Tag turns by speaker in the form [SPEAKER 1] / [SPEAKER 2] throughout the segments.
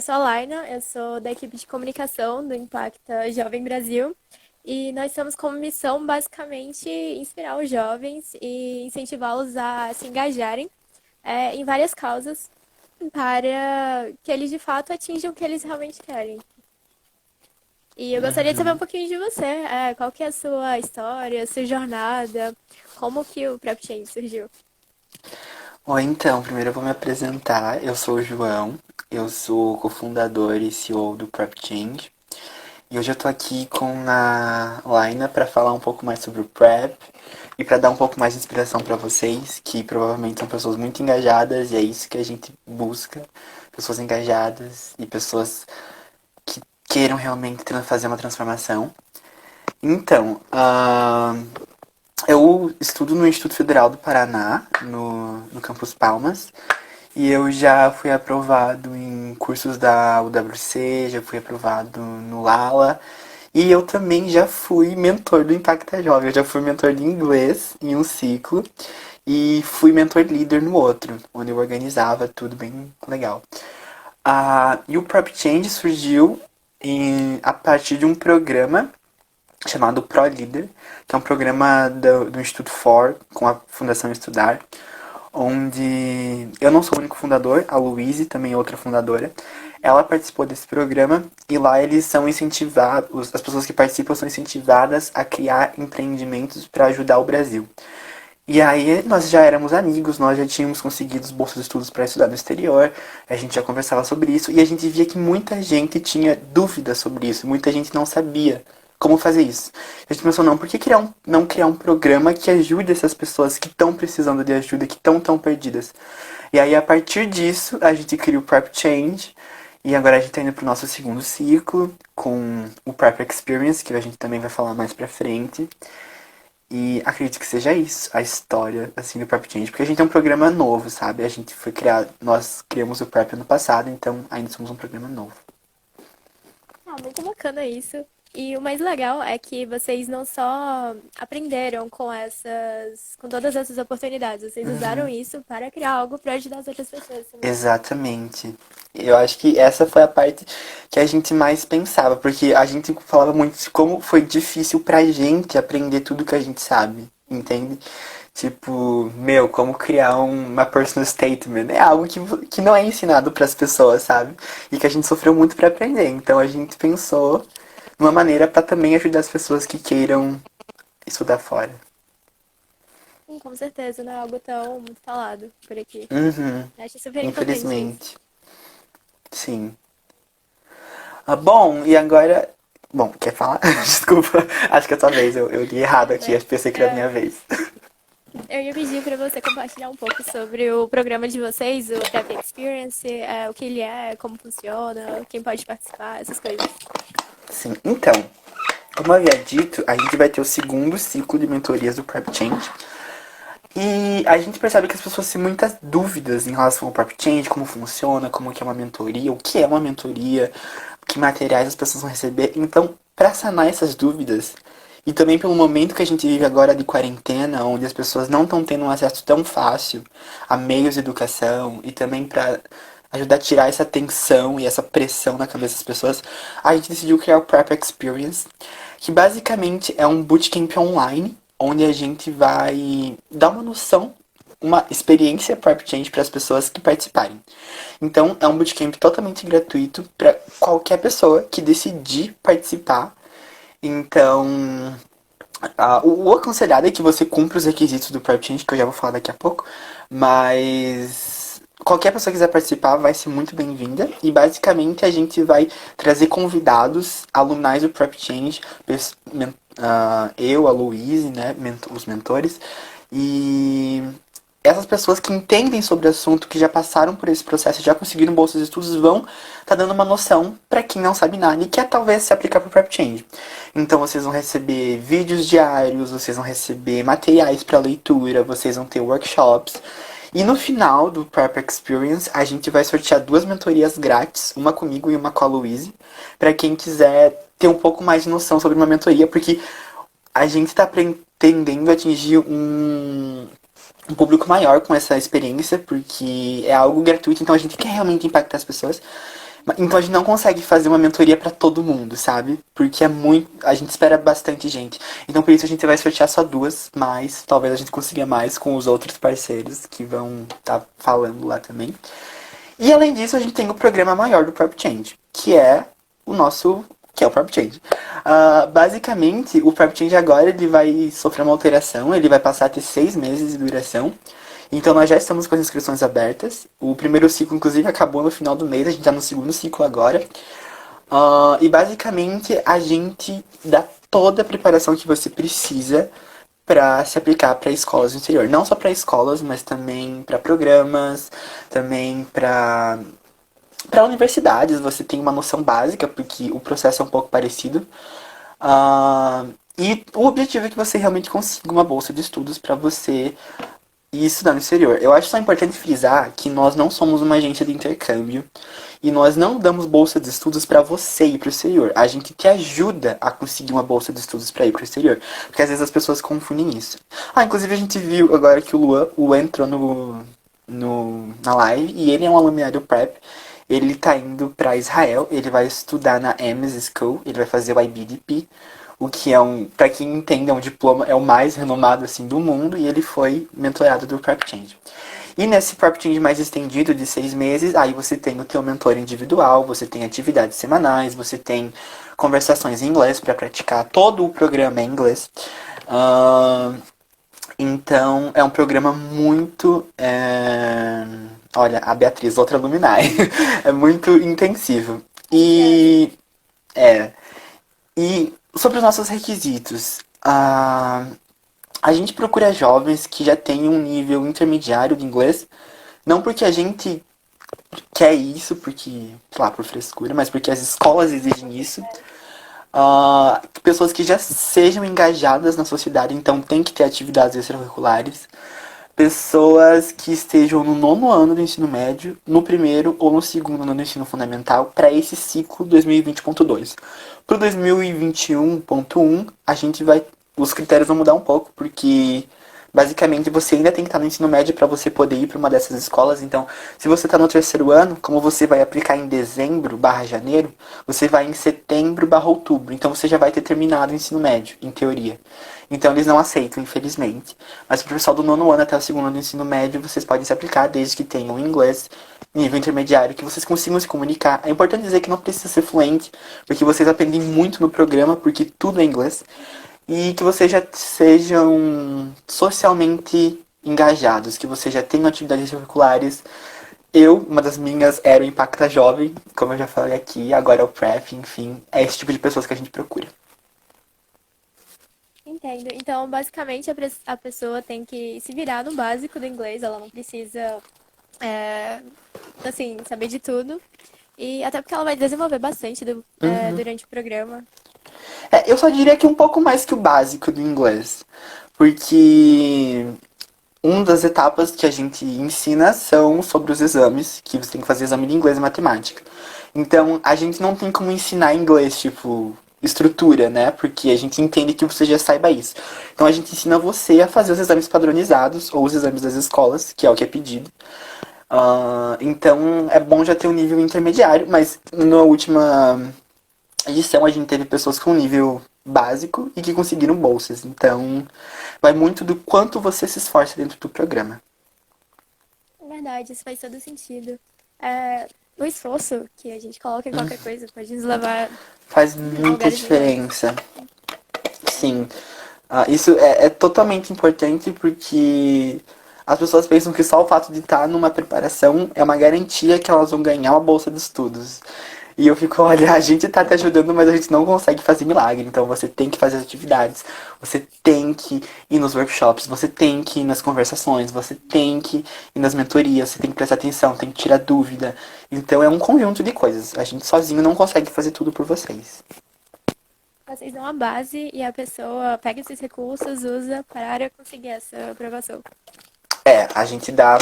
[SPEAKER 1] sou a Laina, eu sou da equipe de comunicação do Impacta Jovem Brasil e nós temos como missão basicamente inspirar os jovens e incentivá-los a se engajarem em várias causas para que eles de fato atinjam o que eles realmente querem. E eu gostaria de saber um
[SPEAKER 2] Uhum.
[SPEAKER 1] pouquinho de você, qual que é a sua história, a sua jornada, como que o Prep Change surgiu?
[SPEAKER 2] Oi, então, primeiro eu vou me apresentar. Eu sou o João, eu sou cofundador e CEO do Prep Change. E hoje eu tô aqui com a Laina para falar um pouco mais sobre o Prep e para dar um pouco mais de inspiração para vocês, que provavelmente são pessoas muito engajadas e é isso que a gente busca, pessoas engajadas e pessoas que queiram realmente fazer uma transformação. Então, eu estudo no Instituto Federal do Paraná, no Campus Palmas, e eu já fui aprovado em cursos da UWC, já fui aprovado no Lala, e eu também já fui mentor do Impacta Jovem. Eu já fui mentor de inglês em um ciclo e fui mentor líder no outro, onde eu organizava tudo bem legal. E o Prop Change surgiu a partir de um programa chamado Pro Leader, que é um programa do Instituto For com a Fundação Estudar, onde eu não sou o único fundador, a Louise também é outra fundadora. Ela participou desse programa e lá eles são incentivados, as pessoas que participam são incentivadas a criar empreendimentos para ajudar o Brasil. E aí nós já éramos amigos, nós já tínhamos conseguido bolsas de estudos para estudar no exterior, a gente já conversava sobre isso e a gente via que muita gente tinha dúvidas sobre isso, muita gente não sabia como fazer isso. A gente pensou, não, por que não criar um programa que ajude essas pessoas que estão precisando de ajuda, que estão tão perdidas? E aí a partir disso a gente cria o Prep Change e agora a gente está indo para o nosso segundo ciclo com o Prep Experience, que a gente também vai falar mais pra frente. E acredito que seja isso, a história, assim, do Prep Change. Porque a gente é um programa novo, sabe? A gente foi criado, nós criamos o Prep ano passado, então ainda somos um programa novo.
[SPEAKER 1] Ah, muito bacana isso. E o mais legal é que vocês não só aprenderam com todas essas oportunidades, vocês usaram
[SPEAKER 2] Uhum.
[SPEAKER 1] isso para criar algo para ajudar as outras pessoas também.
[SPEAKER 2] Exatamente. Eu acho que essa foi a parte que a gente mais pensava, porque a gente falava muito de como foi difícil pra gente aprender tudo que a gente sabe, entende? Tipo, meu, como criar uma personal statement é algo que não é ensinado pras pessoas, sabe? E que a gente sofreu muito pra aprender. Então a gente pensou numa maneira pra também ajudar as pessoas que queiram estudar fora.
[SPEAKER 1] Com certeza, não é algo tão muito falado por aqui.
[SPEAKER 2] Uhum.
[SPEAKER 1] Acho super importante isso.
[SPEAKER 2] Infelizmente. Sim. Bom, e agora. Bom, quer falar? Desculpa, acho que é a tua vez. Eu li errado aqui,
[SPEAKER 1] Né?
[SPEAKER 2] eu pensei que era a
[SPEAKER 1] É,
[SPEAKER 2] minha vez.
[SPEAKER 1] eu ia pedir para você compartilhar um pouco sobre o programa de vocês, o Prep Experience, o que ele é, como funciona, quem pode participar, essas coisas.
[SPEAKER 2] Sim, então, como eu havia dito, a gente vai ter o segundo ciclo de mentorias do Prep Change. E a gente percebe que as pessoas têm muitas dúvidas em relação ao Prep Change, como funciona, como que é uma mentoria, o que é uma mentoria, que materiais as pessoas vão receber. Então, para sanar essas dúvidas, e também pelo momento que a gente vive agora de quarentena, onde as pessoas não estão tendo um acesso tão fácil a meios de educação, e também para ajudar a tirar essa tensão e essa pressão na cabeça das pessoas, a gente decidiu criar o Prep Experience, que basicamente é um bootcamp online, onde a gente vai dar uma noção, uma experiência Prep Change para as pessoas que participarem. Então, é um bootcamp totalmente gratuito para qualquer pessoa que decidir participar. Então, o aconselhado é que você cumpra os requisitos do Prep Change, que eu já vou falar daqui a pouco, mas qualquer pessoa que quiser participar vai ser muito bem-vinda. E basicamente a gente vai trazer convidados, alumnais do Prep Change, eu, a Louise, né, os mentores, e essas pessoas que entendem sobre o assunto, que já passaram por esse processo, já conseguiram bolsas de estudos, vão tá dando uma noção para quem não sabe nada e quer talvez se aplicar para o Prep Change. Então vocês vão receber vídeos diários, vocês vão receber materiais para leitura, vocês vão ter workshops. E no final do Prep Experience, a gente vai sortear duas mentorias grátis, uma comigo e uma com a Louise, para quem quiser ter um pouco mais de noção sobre uma mentoria, porque a gente está pretendendo atingir um público maior com essa experiência, porque é algo gratuito, então a gente quer realmente impactar as pessoas. Então a gente não consegue fazer uma mentoria pra todo mundo, sabe? Porque é muito. A gente espera bastante gente. Então por isso a gente vai sortear só duas, mas talvez a gente consiga mais com os outros parceiros que vão estar falando lá também. E além disso, a gente tem o programa maior do Prep Change, que é o nosso. Que é o Prep Change. Basicamente, o Prep Change agora ele vai sofrer uma alteração, ele vai passar a ter 6 meses de duração. Então nós já estamos com as inscrições abertas. O primeiro ciclo, inclusive, acabou no final do mês, a gente está no segundo ciclo agora. E basicamente a gente dá toda a preparação que você precisa para se aplicar para escolas do interior. Não só para escolas, mas também para programas, também para universidades. Você tem uma noção básica, porque o processo é um pouco parecido. E o objetivo é que você realmente consiga uma bolsa de estudos para você ir estudar no exterior. Eu acho só importante frisar que nós não somos uma agência de intercâmbio e nós não damos bolsa de estudos para você ir para o exterior. A gente te ajuda a conseguir uma bolsa de estudos para ir para o exterior, porque às vezes as pessoas confundem isso. Inclusive a gente viu agora que o Luan entrou na live e ele é um alumni do Prep. Ele tá indo para Israel, ele vai estudar na Ames School, ele vai fazer o IBDP, o que é para quem entende, é um diploma, é o mais renomado assim do mundo, e ele foi mentorado do Prep Change. E nesse Prep Change mais estendido de 6 meses, aí você tem o teu mentor individual, você tem atividades semanais, você tem conversações em inglês para praticar, todo o programa é em inglês. Então é um programa muito. Olha, a Beatriz, outra luminária. É muito intensivo. É. E sobre os nossos requisitos, a gente procura jovens que já têm um nível intermediário de inglês, não porque a gente quer isso, porque, sei lá, por frescura, mas porque as escolas exigem isso. Pessoas que já sejam engajadas na sociedade, então tem que ter atividades extracurriculares. Pessoas que estejam no nono ano do ensino médio, no primeiro ou no segundo ano do ensino fundamental, para esse ciclo 2020.2. Para o 2021.1, a gente vai. Os critérios vão mudar um pouco, porque basicamente você ainda tem que estar no ensino médio para você poder ir para uma dessas escolas. Então, se você está no terceiro ano, como você vai aplicar em dezembro/janeiro, você vai em setembro/outubro. Então você já vai ter terminado o ensino médio, em teoria. Então eles não aceitam, infelizmente. Mas para o pessoal do nono ano até o segundo ano do ensino médio, vocês podem se aplicar desde que tenham inglês, nível intermediário, que vocês consigam se comunicar. É importante dizer que não precisa ser fluente, porque vocês aprendem muito no programa, porque tudo é inglês. E que vocês já sejam socialmente engajados, que vocês já tenham atividades curriculares. Uma das minhas era o Impacta Jovem, como eu já falei aqui, agora é o Prep, enfim. É esse tipo de pessoas que a gente procura.
[SPEAKER 1] Entendo. Então, basicamente, a pessoa tem que se virar no básico do inglês, ela não precisa, é, assim, saber de tudo. E até porque ela vai desenvolver bastante durante o programa.
[SPEAKER 2] Eu só diria que um pouco mais que o básico do inglês. Porque uma das etapas que a gente ensina são sobre os exames, que você tem que fazer exame de inglês e matemática. Então, a gente não tem como ensinar inglês, tipo, estrutura, né? Porque a gente entende que você já saiba isso. Então, a gente ensina você a fazer os exames padronizados, ou os exames das escolas, que é o que é pedido. Então, é bom já ter um nível intermediário, mas na última edição a gente teve pessoas com nível básico e que conseguiram bolsas. Então, vai muito do quanto você se esforça dentro do programa.
[SPEAKER 1] É verdade, isso faz todo sentido. É, o esforço que a gente coloca em qualquer coisa pode nos levar
[SPEAKER 2] Faz
[SPEAKER 1] a
[SPEAKER 2] muita
[SPEAKER 1] lugares melhores.
[SPEAKER 2] diferença. Sim. Isso é totalmente importante porque as pessoas pensam que só o fato de estar numa preparação é uma garantia que elas vão ganhar uma bolsa de estudos. E eu fico, olha, a gente tá te ajudando, mas a gente não consegue fazer milagre. Então você tem que fazer as atividades, você tem que ir nos workshops, você tem que ir nas conversações, você tem que ir nas mentorias, você tem que prestar atenção, tem que tirar dúvida. Então é um conjunto de coisas. A gente sozinho não consegue fazer tudo por vocês.
[SPEAKER 1] Vocês dão a base e a pessoa pega esses recursos, usa para conseguir essa aprovação.
[SPEAKER 2] A gente dá.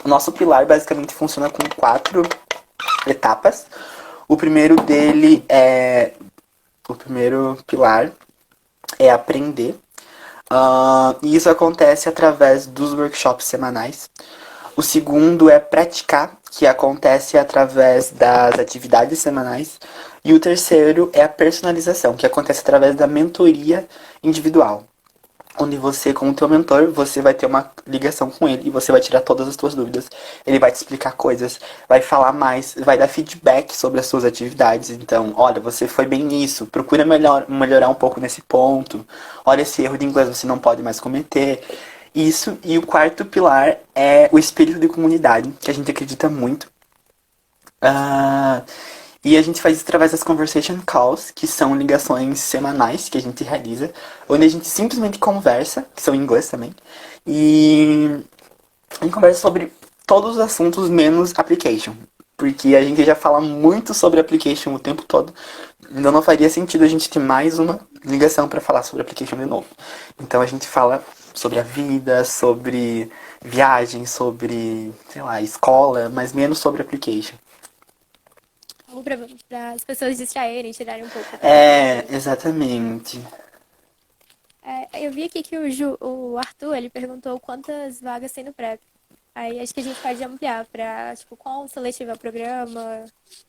[SPEAKER 2] O nosso pilar basicamente funciona com 4 etapas. O primeiro dele é. O primeiro pilar é aprender. E isso acontece através dos workshops semanais. O segundo é praticar, que acontece através das atividades semanais. E o terceiro é a personalização, que acontece através da mentoria individual. Onde você, com o teu mentor, você vai ter uma ligação com ele e você vai tirar todas as tuas dúvidas. Ele vai te explicar coisas, vai falar mais, vai dar feedback sobre as suas atividades. Então, olha, você foi bem nisso, procura melhorar um pouco nesse ponto. Olha, esse erro de inglês você não pode mais cometer. Isso, e o quarto pilar é o espírito de comunidade, que a gente acredita muito. Ah, e a gente faz isso através das conversation calls, que são ligações semanais que a gente realiza, onde a gente simplesmente conversa, que são em inglês também, e a gente conversa sobre todos os assuntos menos application. Porque a gente já fala muito sobre application o tempo todo. Então não faria sentido a gente ter mais uma ligação para falar sobre application de novo. Então a gente fala sobre a vida, sobre viagem, sobre, sei lá, escola, mas menos sobre application.
[SPEAKER 1] Algo para as pessoas distraírem, tirarem um pouco
[SPEAKER 2] É, exatamente.
[SPEAKER 1] Eu vi aqui que o Arthur, ele perguntou quantas vagas tem no Prep. Aí acho que a gente pode ampliar para, tipo, qual seletivo é o programa,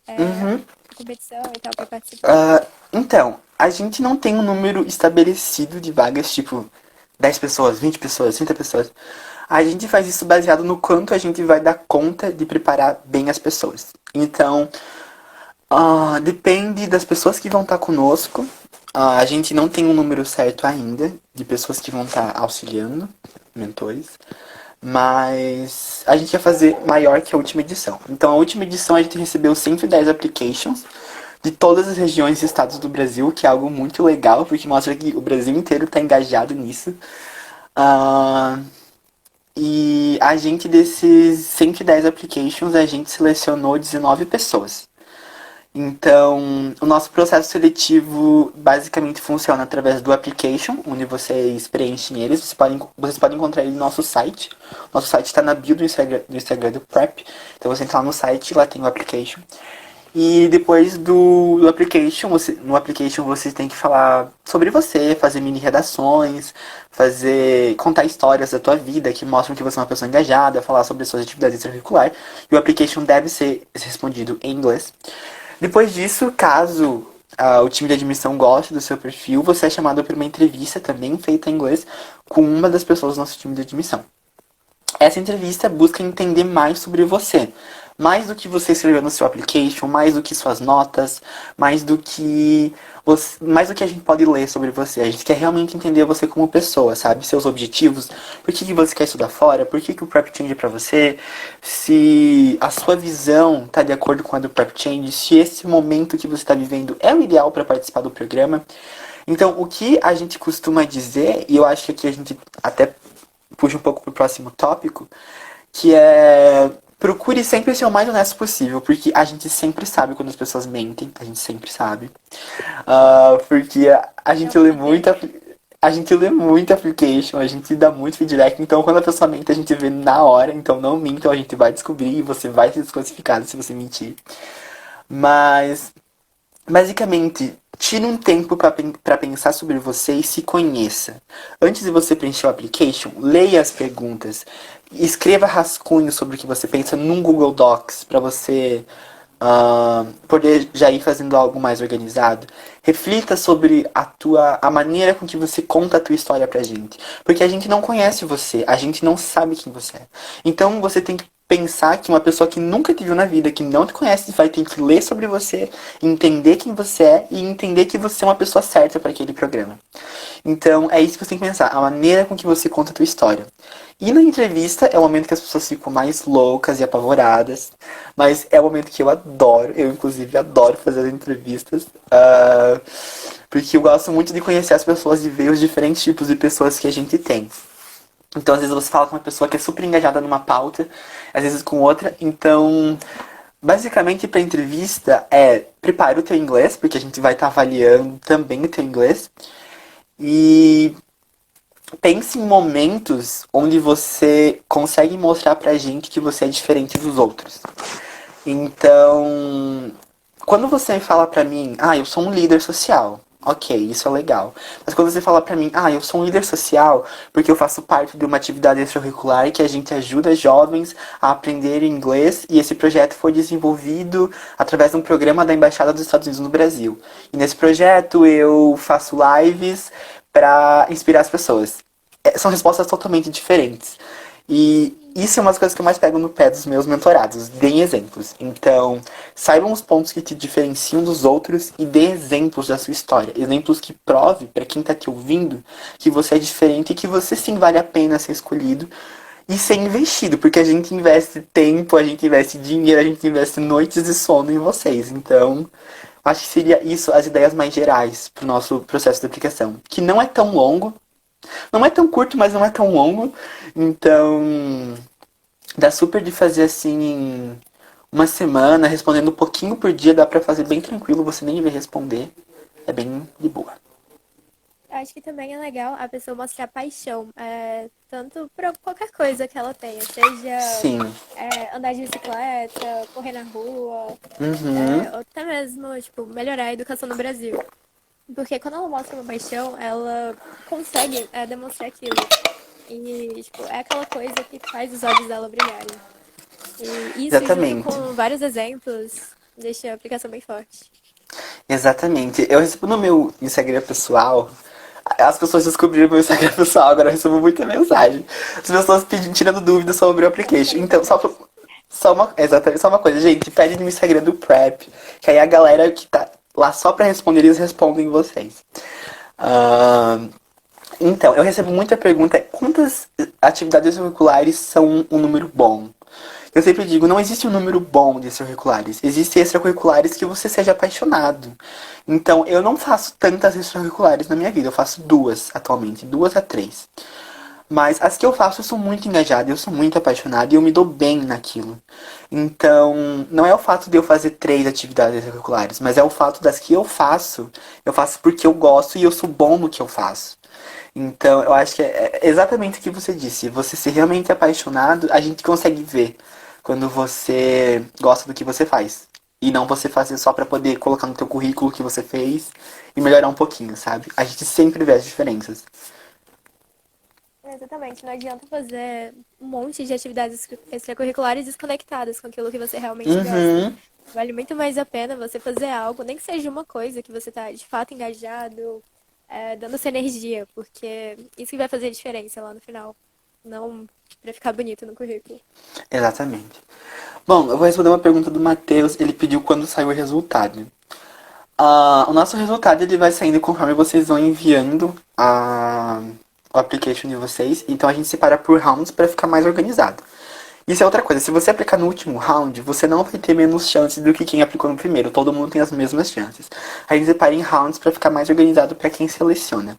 [SPEAKER 1] é,
[SPEAKER 2] Uhum.
[SPEAKER 1] competição e tal, para participar.
[SPEAKER 2] Ah, então, a gente não tem um número estabelecido de vagas, tipo 10 pessoas, 20 pessoas, 30 pessoas. A gente faz isso baseado no quanto a gente vai dar conta de preparar bem as pessoas. Então, depende das pessoas que vão estar conosco. A gente não tem um número certo ainda de pessoas que vão estar auxiliando, mentores. Mas a gente ia fazer maior que a última edição. Então, a última edição a gente recebeu 110 applications de todas as regiões e estados do Brasil, que é algo muito legal, porque mostra que o Brasil inteiro está engajado nisso. Ah, e a gente, desses 110 applications, a gente selecionou 19 pessoas. Então, o nosso processo seletivo basicamente funciona através do application, onde vocês preenchem eles. Vocês podem encontrar ele no nosso site. Nosso site está na bio do Instagram do Prep. Então, você entra lá no site, lá tem o application. E depois do application, no application você tem que falar sobre você, fazer mini redações, contar histórias da tua vida que mostram que você é uma pessoa engajada, falar sobre suas atividades extracurriculares. E o application deve ser respondido em inglês. Depois disso, caso o time de admissão goste do seu perfil, você é chamado para uma entrevista também feita em inglês com uma das pessoas do nosso time de admissão. Essa entrevista busca entender mais sobre você. Mais do que você escreveu no seu application, mais do que suas notas, mais do que a gente pode ler sobre você. A gente quer realmente entender você como pessoa, sabe? Seus objetivos, por que você quer estudar fora, por que o Prep Change é pra você, se a sua visão está de acordo com a do Prep Change, se esse momento que você está vivendo é o ideal para participar do programa. Então, o que a gente costuma dizer, e eu acho que aqui a gente até puxa um pouco pro próximo tópico, que é procure sempre ser o mais honesto possível, porque a gente sempre sabe quando as pessoas mentem, a gente sempre sabe. Porque a
[SPEAKER 1] É
[SPEAKER 2] gente
[SPEAKER 1] um
[SPEAKER 2] lê
[SPEAKER 1] poder.
[SPEAKER 2] muito, a gente lê muito application, a gente dá muito feedback, então quando a pessoa mente a gente vê na hora, então não mintam, a gente vai descobrir e você vai ser desclassificado se você mentir. Mas basicamente, tire um tempo para pensar sobre você e se conheça. Antes de você preencher o application, leia as perguntas. Escreva rascunhos sobre o que você pensa num Google Docs para você poder já ir fazendo algo mais organizado. Reflita sobre a maneira com que você conta a tua história pra gente. Porque a gente não conhece você, a gente não sabe quem você é. Então você tem que pensar que uma pessoa que nunca te viu na vida, que não te conhece, vai ter que ler sobre você, entender quem você é e entender que você é uma pessoa certa para aquele programa. Então é isso que você tem que pensar, a maneira com que você conta a tua história. E na entrevista é o momento que as pessoas ficam mais loucas e apavoradas, mas é o momento que eu adoro, eu inclusive adoro fazer as entrevistas, porque eu gosto muito de conhecer as pessoas e ver os diferentes tipos de pessoas que a gente tem. Então, às vezes você fala com uma pessoa que é super engajada numa pauta, às vezes com outra. Então, basicamente, para entrevista prepare o teu inglês, porque a gente vai estar avaliando também o teu inglês. E pense em momentos onde você consegue mostrar pra gente que você é diferente dos outros. Então, quando você fala pra mim, eu sou um líder social. Ok, isso é legal. Mas quando você fala pra mim, eu sou um líder social porque eu faço parte de uma atividade extracurricular que a gente ajuda jovens a aprender inglês e esse projeto foi desenvolvido através de um programa da Embaixada dos Estados Unidos no Brasil. E nesse projeto eu faço lives pra inspirar as pessoas. São respostas totalmente diferentes. E isso é uma das coisas que eu mais pego no pé dos meus mentorados. Deem exemplos. Então, saibam os pontos que te diferenciam dos outros e dê exemplos da sua história. Exemplos que prove para quem tá te ouvindo que você é diferente e que você sim vale a pena ser escolhido e ser investido, porque a gente investe tempo, a gente investe dinheiro, a gente investe noites de sono em vocês. Então, acho que seria isso as ideias mais gerais para o nosso processo de aplicação, que não é tão longo, não é tão curto, mas não é tão longo. Então, dá super de fazer assim em uma semana, respondendo um pouquinho por dia, dá pra fazer bem tranquilo, você nem vai responder. É bem de boa.
[SPEAKER 1] Eu acho que também é legal a pessoa mostrar paixão, tanto por qualquer coisa que ela tenha, seja
[SPEAKER 2] Sim.
[SPEAKER 1] andar de bicicleta, correr na rua,
[SPEAKER 2] Uhum.
[SPEAKER 1] ou até mesmo, tipo, melhorar a educação no Brasil. Porque quando ela mostra uma paixão, ela consegue demonstrar aquilo. E, tipo, é aquela coisa que faz os olhos dela brilharem. E isso, junto
[SPEAKER 2] Exatamente.
[SPEAKER 1] com vários exemplos, deixa a aplicação bem forte.
[SPEAKER 2] Exatamente. Eu recebo no meu Instagram pessoal. As pessoas descobriram meu Instagram pessoal, agora eu recebo muita mensagem. As pessoas pedindo, tirando dúvidas sobre o
[SPEAKER 1] Essa é
[SPEAKER 2] application.
[SPEAKER 1] a
[SPEAKER 2] Então,
[SPEAKER 1] importância.
[SPEAKER 2] exatamente, só uma coisa, gente, pede no Instagram do Prep, que aí a galera que tá lá só pra responder, eles respondem vocês. Ahn, Então, eu recebo muita pergunta, quantas atividades extracurriculares são um número bom? Eu sempre digo, não existe um número bom de extracurriculares. Existem extracurriculares que você seja apaixonado. Então, eu não faço tantas extracurriculares na minha vida. Eu faço duas atualmente, duas a três. Mas as que eu faço eu sou muito engajada, eu sou muito apaixonada e eu me dou bem naquilo. Então, não é o fato de eu fazer três atividades extracurriculares, mas é o fato das que eu faço porque eu gosto e eu sou bom no que eu faço. Então, eu acho que é exatamente o que você disse. Você ser realmente apaixonado, a gente consegue ver quando você gosta do que você faz. E não você fazer só pra poder colocar no teu currículo o que você fez e melhorar um pouquinho, sabe? A gente sempre vê as diferenças.
[SPEAKER 1] Exatamente, não adianta fazer um monte de atividades extracurriculares desconectadas com aquilo que você realmente gosta.
[SPEAKER 2] Uhum.
[SPEAKER 1] Vale muito mais a pena você fazer algo, nem que seja uma coisa que você tá de fato engajado, dando sua energia, porque isso que vai fazer a diferença lá no final, não pra ficar bonito no currículo.
[SPEAKER 2] Exatamente. Bom, eu vou responder uma pergunta do Matheus. Ele pediu quando saiu o resultado. O nosso resultado ele vai saindo conforme vocês vão enviando o application de vocês. Então a gente separa por rounds para ficar mais organizado. Isso é outra coisa. Se você aplicar no último round, você não vai ter menos chances do que quem aplicou no primeiro. Todo mundo tem as mesmas chances. A gente separa em rounds para ficar mais organizado para quem seleciona.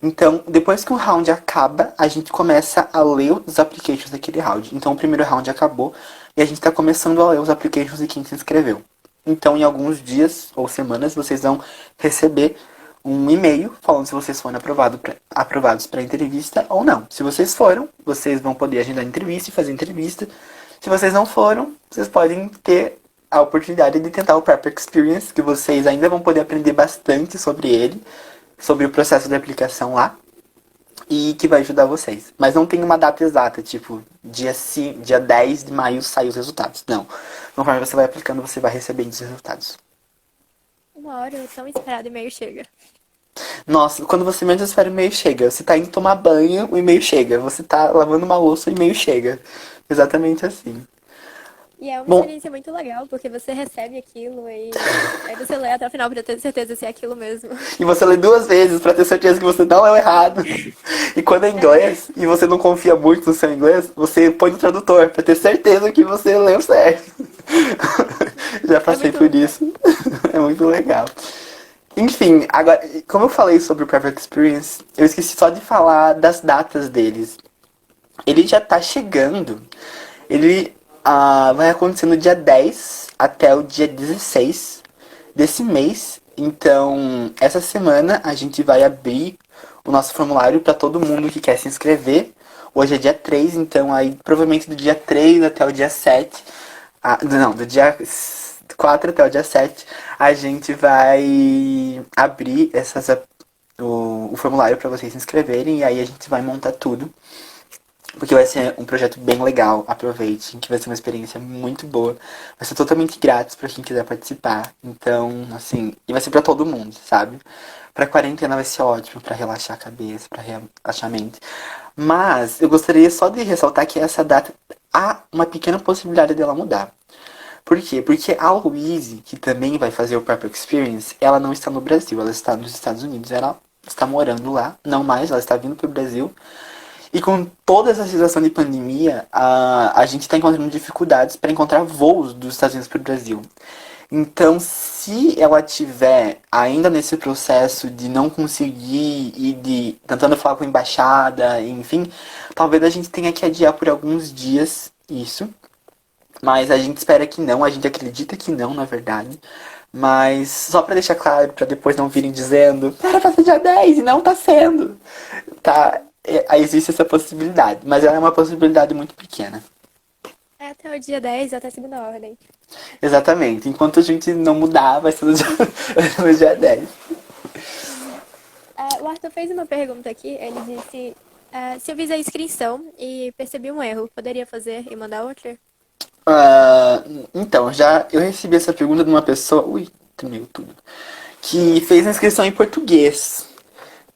[SPEAKER 2] Então, depois que o round acaba, a gente começa a ler os applications daquele round. Então, o primeiro round acabou e a gente está começando a ler os applications de quem se inscreveu. Então, em alguns dias ou semanas, vocês vão receber um e-mail falando se vocês foram aprovados para entrevista ou não. Se vocês foram, vocês vão poder agendar entrevista e fazer entrevista. Se vocês não foram, vocês podem ter a oportunidade de tentar o Prep Experience, que vocês ainda vão poder aprender bastante sobre ele, sobre o processo de aplicação lá, e que vai ajudar vocês. Mas não tem uma data exata, tipo, dia 10 de maio sai os resultados. Não. Conforme você vai aplicando, você vai recebendo os resultados.
[SPEAKER 1] Uma hora o tão esperado e-mail chega.
[SPEAKER 2] Nossa, quando você menos espera, o e-mail chega. Você tá indo tomar banho, o e-mail chega. Você tá lavando uma louça, o e-mail chega. Exatamente assim.
[SPEAKER 1] E é uma
[SPEAKER 2] Bom,
[SPEAKER 1] experiência muito legal, porque você recebe aquilo e aí você lê até o final pra ter certeza se é aquilo mesmo.
[SPEAKER 2] e você lê duas vezes pra ter certeza que você não leu errado. E quando é
[SPEAKER 1] É,
[SPEAKER 2] inglês e você não confia muito no seu inglês, você põe no tradutor pra ter certeza que você leu certo. Já
[SPEAKER 1] é
[SPEAKER 2] passei
[SPEAKER 1] muito
[SPEAKER 2] por
[SPEAKER 1] útil.
[SPEAKER 2] isso. É muito legal. Enfim, agora, como eu falei sobre o Private Experience, eu esqueci só de falar das datas deles. Ele já tá chegando. Ele vai acontecer no dia 10 até o dia 16 desse mês. Então, essa semana a gente vai abrir o nosso formulário para todo mundo que quer se inscrever. Hoje é dia 3, então aí provavelmente do dia 3 até o dia 7. Não, do dia 4 até o dia 7, a gente vai abrir o formulário para vocês se inscreverem e aí a gente vai montar tudo. Porque vai ser um projeto bem legal, aproveite, que vai ser uma experiência muito boa. Vai ser totalmente grátis para quem quiser participar. Então, assim, e vai ser para todo mundo, sabe? Pra quarentena vai ser ótimo, para relaxar a cabeça, para relaxar a mente. Mas eu gostaria só de ressaltar que essa data há uma pequena possibilidade dela mudar. Por quê? Porque a Louise, que também vai fazer o Purple Experience, ela não está no Brasil, ela está nos Estados Unidos. Ela está morando lá, não mais, ela está vindo para o Brasil. E com toda essa situação de pandemia, a gente está encontrando dificuldades para encontrar voos dos Estados Unidos para o Brasil. Então, se ela tiver ainda nesse processo de não conseguir e de tentando falar com a embaixada, enfim, talvez a gente tenha que adiar por alguns dias isso. Mas a gente espera que não, a gente acredita que não, na verdade. Mas só pra deixar claro, pra depois não virem dizendo, era pra ser dia 10 e não tá sendo. Tá? Existe essa possibilidade, mas ela é uma possibilidade muito pequena.
[SPEAKER 1] É até o dia 10, até a segunda ordem.
[SPEAKER 2] Exatamente. Enquanto a gente não mudar, vai ser no dia, no dia 10.
[SPEAKER 1] Uhum. O Arthur fez uma pergunta aqui. Ele disse: se eu fiz a inscrição e percebi um erro, poderia fazer e mandar outra?
[SPEAKER 2] Ah, então, já eu recebi essa pergunta de uma pessoa. Ui, tremeu tudo. Que fez a inscrição em português.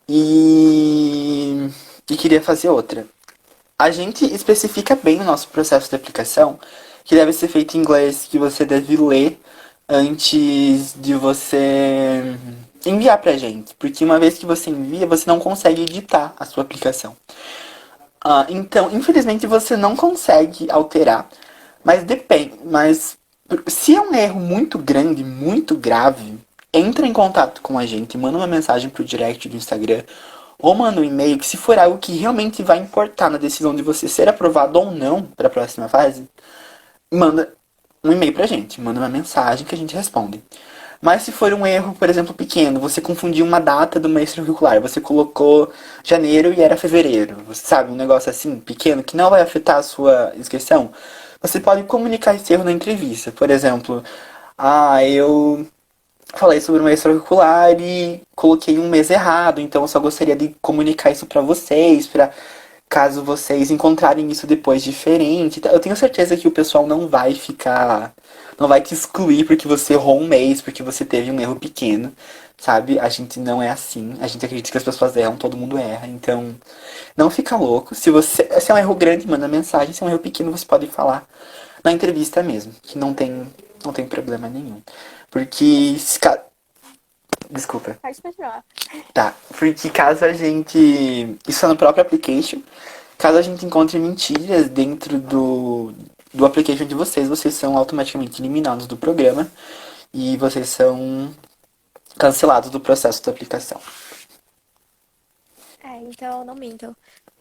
[SPEAKER 2] E queria fazer outra. A gente especifica bem no nosso processo de aplicação que deve ser feito em inglês, que você deve ler antes de você enviar pra gente. Porque uma vez que você envia, você não consegue editar a sua aplicação. Então, infelizmente, você não consegue alterar, mas depende. Mas se é um erro muito grande, muito grave, entra em contato com a gente, manda uma mensagem pro direct do Instagram ou manda um e-mail que se for algo que realmente vai importar na decisão de você ser aprovado ou não para a próxima fase, manda um e-mail pra gente, manda uma mensagem que a gente responde. Mas se for um erro, por exemplo, pequeno, você confundiu uma data do mês extracurricular, você colocou janeiro e era fevereiro, você sabe, um negócio assim, pequeno, que não vai afetar a sua inscrição, você pode comunicar esse erro na entrevista. Por exemplo, eu falei sobre uma extracurricular e coloquei um mês errado, então eu só gostaria de comunicar isso pra vocês, pra caso vocês encontrarem isso depois diferente. Eu tenho certeza que o pessoal não vai te excluir porque você errou um mês, porque você teve um erro pequeno, sabe? A gente não é assim, a gente acredita que as pessoas erram, todo mundo erra, então não fica louco. Se é um erro grande, manda mensagem, se é um erro pequeno, você pode falar na entrevista mesmo, que não tem problema nenhum. Porque Desculpa.
[SPEAKER 1] Pode continuar.
[SPEAKER 2] Tá, porque caso a gente. Isso é no próprio application. Caso a gente encontre mentiras dentro do application de vocês, vocês são automaticamente eliminados do programa e vocês são cancelados do processo de aplicação.
[SPEAKER 1] Então não mintam.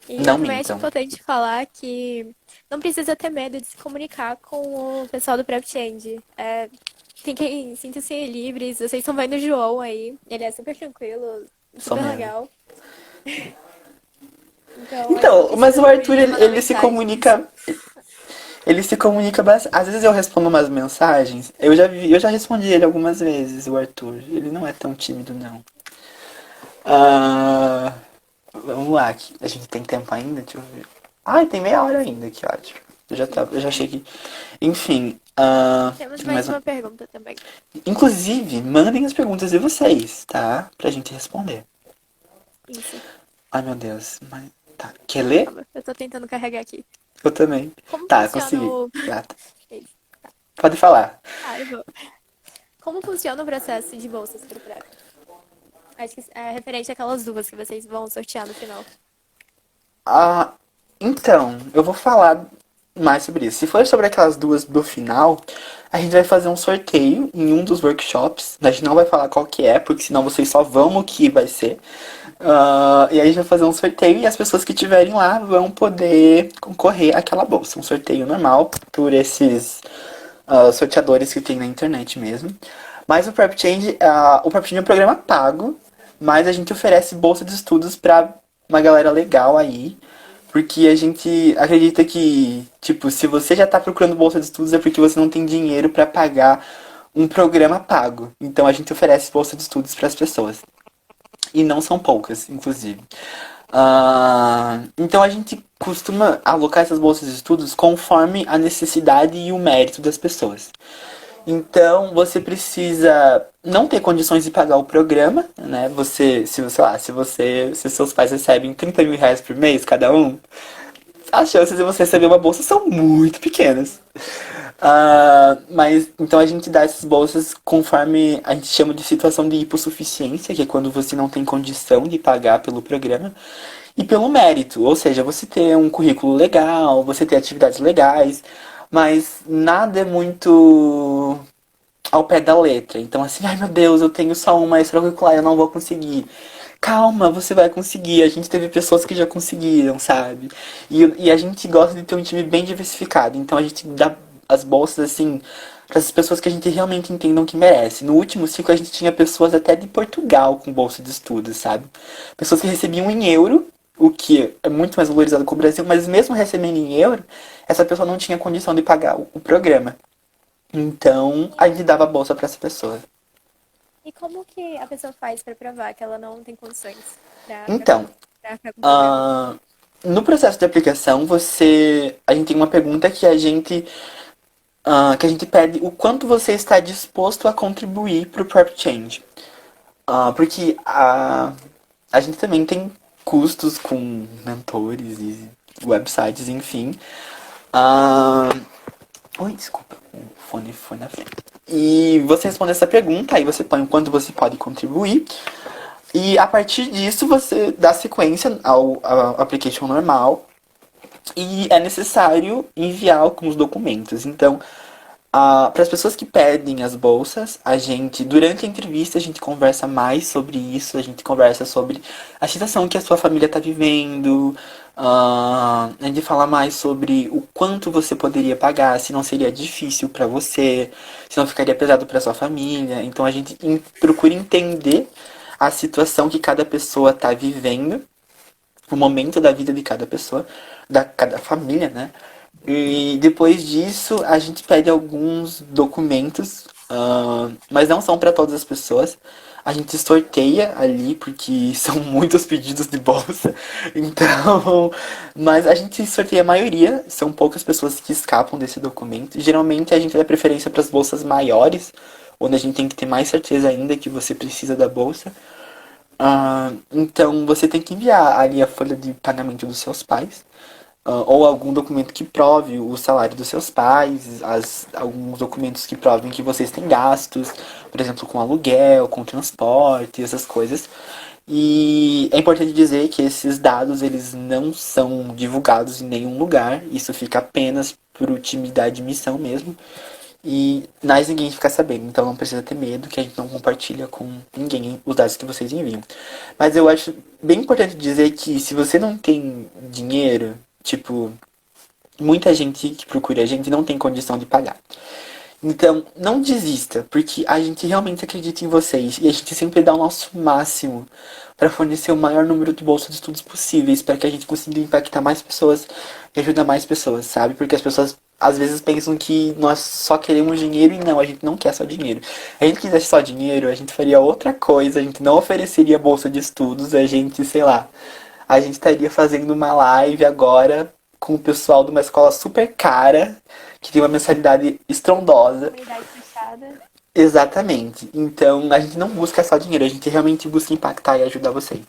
[SPEAKER 1] E
[SPEAKER 2] Não
[SPEAKER 1] também acho
[SPEAKER 2] mintam.
[SPEAKER 1] importante falar que não precisa ter medo de se comunicar com o pessoal do Prep Change. Sintam-se livres, vocês estão vendo o João aí, ele é super tranquilo,
[SPEAKER 2] Só
[SPEAKER 1] super
[SPEAKER 2] mesmo.
[SPEAKER 1] legal. Então, acho que não
[SPEAKER 2] Então, mas
[SPEAKER 1] precisa
[SPEAKER 2] o Arthur,
[SPEAKER 1] também mandar
[SPEAKER 2] ele se
[SPEAKER 1] mensagens.
[SPEAKER 2] comunica. Ele se comunica bastante. Às vezes eu respondo umas mensagens. Eu já respondi ele algumas vezes, o Arthur. Ele não é tão tímido, não. Ah, vamos lá, aqui. A gente tem tempo ainda? Deixa eu ver. Ai, tem meia hora ainda, que ótimo. Eu já achei que. Enfim.
[SPEAKER 1] Temos
[SPEAKER 2] Mais
[SPEAKER 1] mais uma pergunta também.
[SPEAKER 2] Inclusive, mandem as perguntas de vocês, tá? Pra gente responder.
[SPEAKER 1] Isso,
[SPEAKER 2] Ai, meu Deus. Tá. Quer ler?
[SPEAKER 1] calma, eu tô tentando carregar aqui.
[SPEAKER 2] Eu também.
[SPEAKER 1] Como
[SPEAKER 2] Tá,
[SPEAKER 1] funciona
[SPEAKER 2] consegui.
[SPEAKER 1] o...
[SPEAKER 2] Gata.
[SPEAKER 1] Isso.
[SPEAKER 2] Pode falar.
[SPEAKER 1] Eu vou. Como funciona o processo de bolsas para o Prep? Acho que é referente àquelas duas que vocês vão sortear no final.
[SPEAKER 2] Ah, então, eu vou falar mais sobre isso. Se for sobre aquelas duas do final, a gente vai fazer um sorteio em um dos workshops. A gente não vai falar qual que é, porque senão vocês só vão no que vai ser. E aí a gente vai fazer um sorteio e as pessoas que estiverem lá vão poder concorrer àquela bolsa. Um sorteio normal por esses sorteadores que tem na internet mesmo. Mas o Prep Change é um programa pago, mas a gente oferece bolsa de estudos pra uma galera legal aí. Porque a gente acredita que, tipo, se você já tá procurando bolsa de estudos é porque você não tem dinheiro pra pagar um programa pago. Então a gente oferece bolsa de estudos para as pessoas. E não são poucas, inclusive. Então a gente costuma alocar essas bolsas de estudos conforme a necessidade e o mérito das pessoas. Então você precisa não ter condições de pagar o programa, né? Se seus pais recebem 30 mil reais por mês cada um, as chances de você receber uma bolsa são muito pequenas. Mas então a gente dá essas bolsas conforme a gente chama de situação de hipossuficiência, que é quando você não tem condição de pagar pelo programa, e pelo mérito, ou seja, você ter um currículo legal, você ter atividades legais, mas nada é muito ao pé da letra. Então, assim, ai meu Deus, eu tenho só uma extracurricular, eu não vou conseguir. Calma, você vai conseguir. A gente teve pessoas que já conseguiram, sabe? E a gente gosta de ter um time bem diversificado. Então a gente dá as bolsas, assim, para as pessoas que a gente realmente entendam que merece. No último ciclo a gente tinha pessoas até de Portugal com bolsa de estudos, sabe? Pessoas que recebiam em euro, o que é muito mais valorizado que o Brasil, mas mesmo recebendo em euro, essa pessoa não tinha condição de pagar o programa. Então, a gente dava bolsa para essa pessoa.
[SPEAKER 1] E como que a pessoa faz para provar que ela não tem condições para
[SPEAKER 2] Então,
[SPEAKER 1] para um programa?
[SPEAKER 2] ah, no processo de aplicação, a gente tem uma pergunta que a gente pede o quanto você está disposto a contribuir para o Prep Change. Porque a gente também tem custos com mentores e websites, enfim. Ah, Oi, desculpa, o fone foi na frente. E você responde essa pergunta, aí você põe o quanto você pode contribuir. E a partir disso você dá sequência ao application normal. E é necessário enviar alguns documentos. Então, para as pessoas que pedem as bolsas, durante a entrevista, a gente conversa mais sobre isso, a gente conversa sobre a situação que a sua família está vivendo, a gente fala mais sobre o quanto você poderia pagar, se não seria difícil para você, se não ficaria pesado para sua família. Então, a gente procura entender a situação que cada pessoa está vivendo, o momento da vida de cada pessoa, da cada família, né? E depois disso, a gente pede alguns documentos, mas não são para todas as pessoas. A gente sorteia ali, porque são muitos pedidos de bolsa. Então, mas a gente sorteia a maioria, são poucas pessoas que escapam desse documento. Geralmente a gente dá preferência para as bolsas maiores, onde a gente tem que ter mais certeza ainda que você precisa da bolsa. Então você tem que enviar ali a folha de pagamento dos seus pais, ou algum documento que prove o salário dos seus pais, alguns documentos que provem que vocês têm gastos, por exemplo, com aluguel, com transporte, essas coisas. E é importante dizer que esses dados eles não são divulgados em nenhum lugar, isso fica apenas para o time da admissão mesmo. E mais ninguém fica sabendo, então não precisa ter medo que a gente não compartilha com ninguém os dados que vocês enviam. Mas eu acho bem importante dizer que se você não tem dinheiro, tipo, muita gente que procura a gente não tem condição de pagar. Então, não desista, porque a gente realmente acredita em vocês e a gente sempre dá o nosso máximo para fornecer o maior número de bolsas de estudos possíveis para que a gente consiga impactar mais pessoas e ajudar mais pessoas, sabe? Porque as pessoas às vezes pensam que nós só queremos dinheiro e não, a gente não quer só dinheiro. Se a gente quisesse só dinheiro, a gente faria outra coisa, a gente não ofereceria bolsa de estudos, a gente, sei lá, a gente estaria fazendo uma live agora com o pessoal de uma escola super cara, que tem uma mensalidade estrondosa.
[SPEAKER 1] Comunidade fechada.
[SPEAKER 2] Exatamente. Então a gente não busca só dinheiro, a gente realmente busca impactar e ajudar vocês.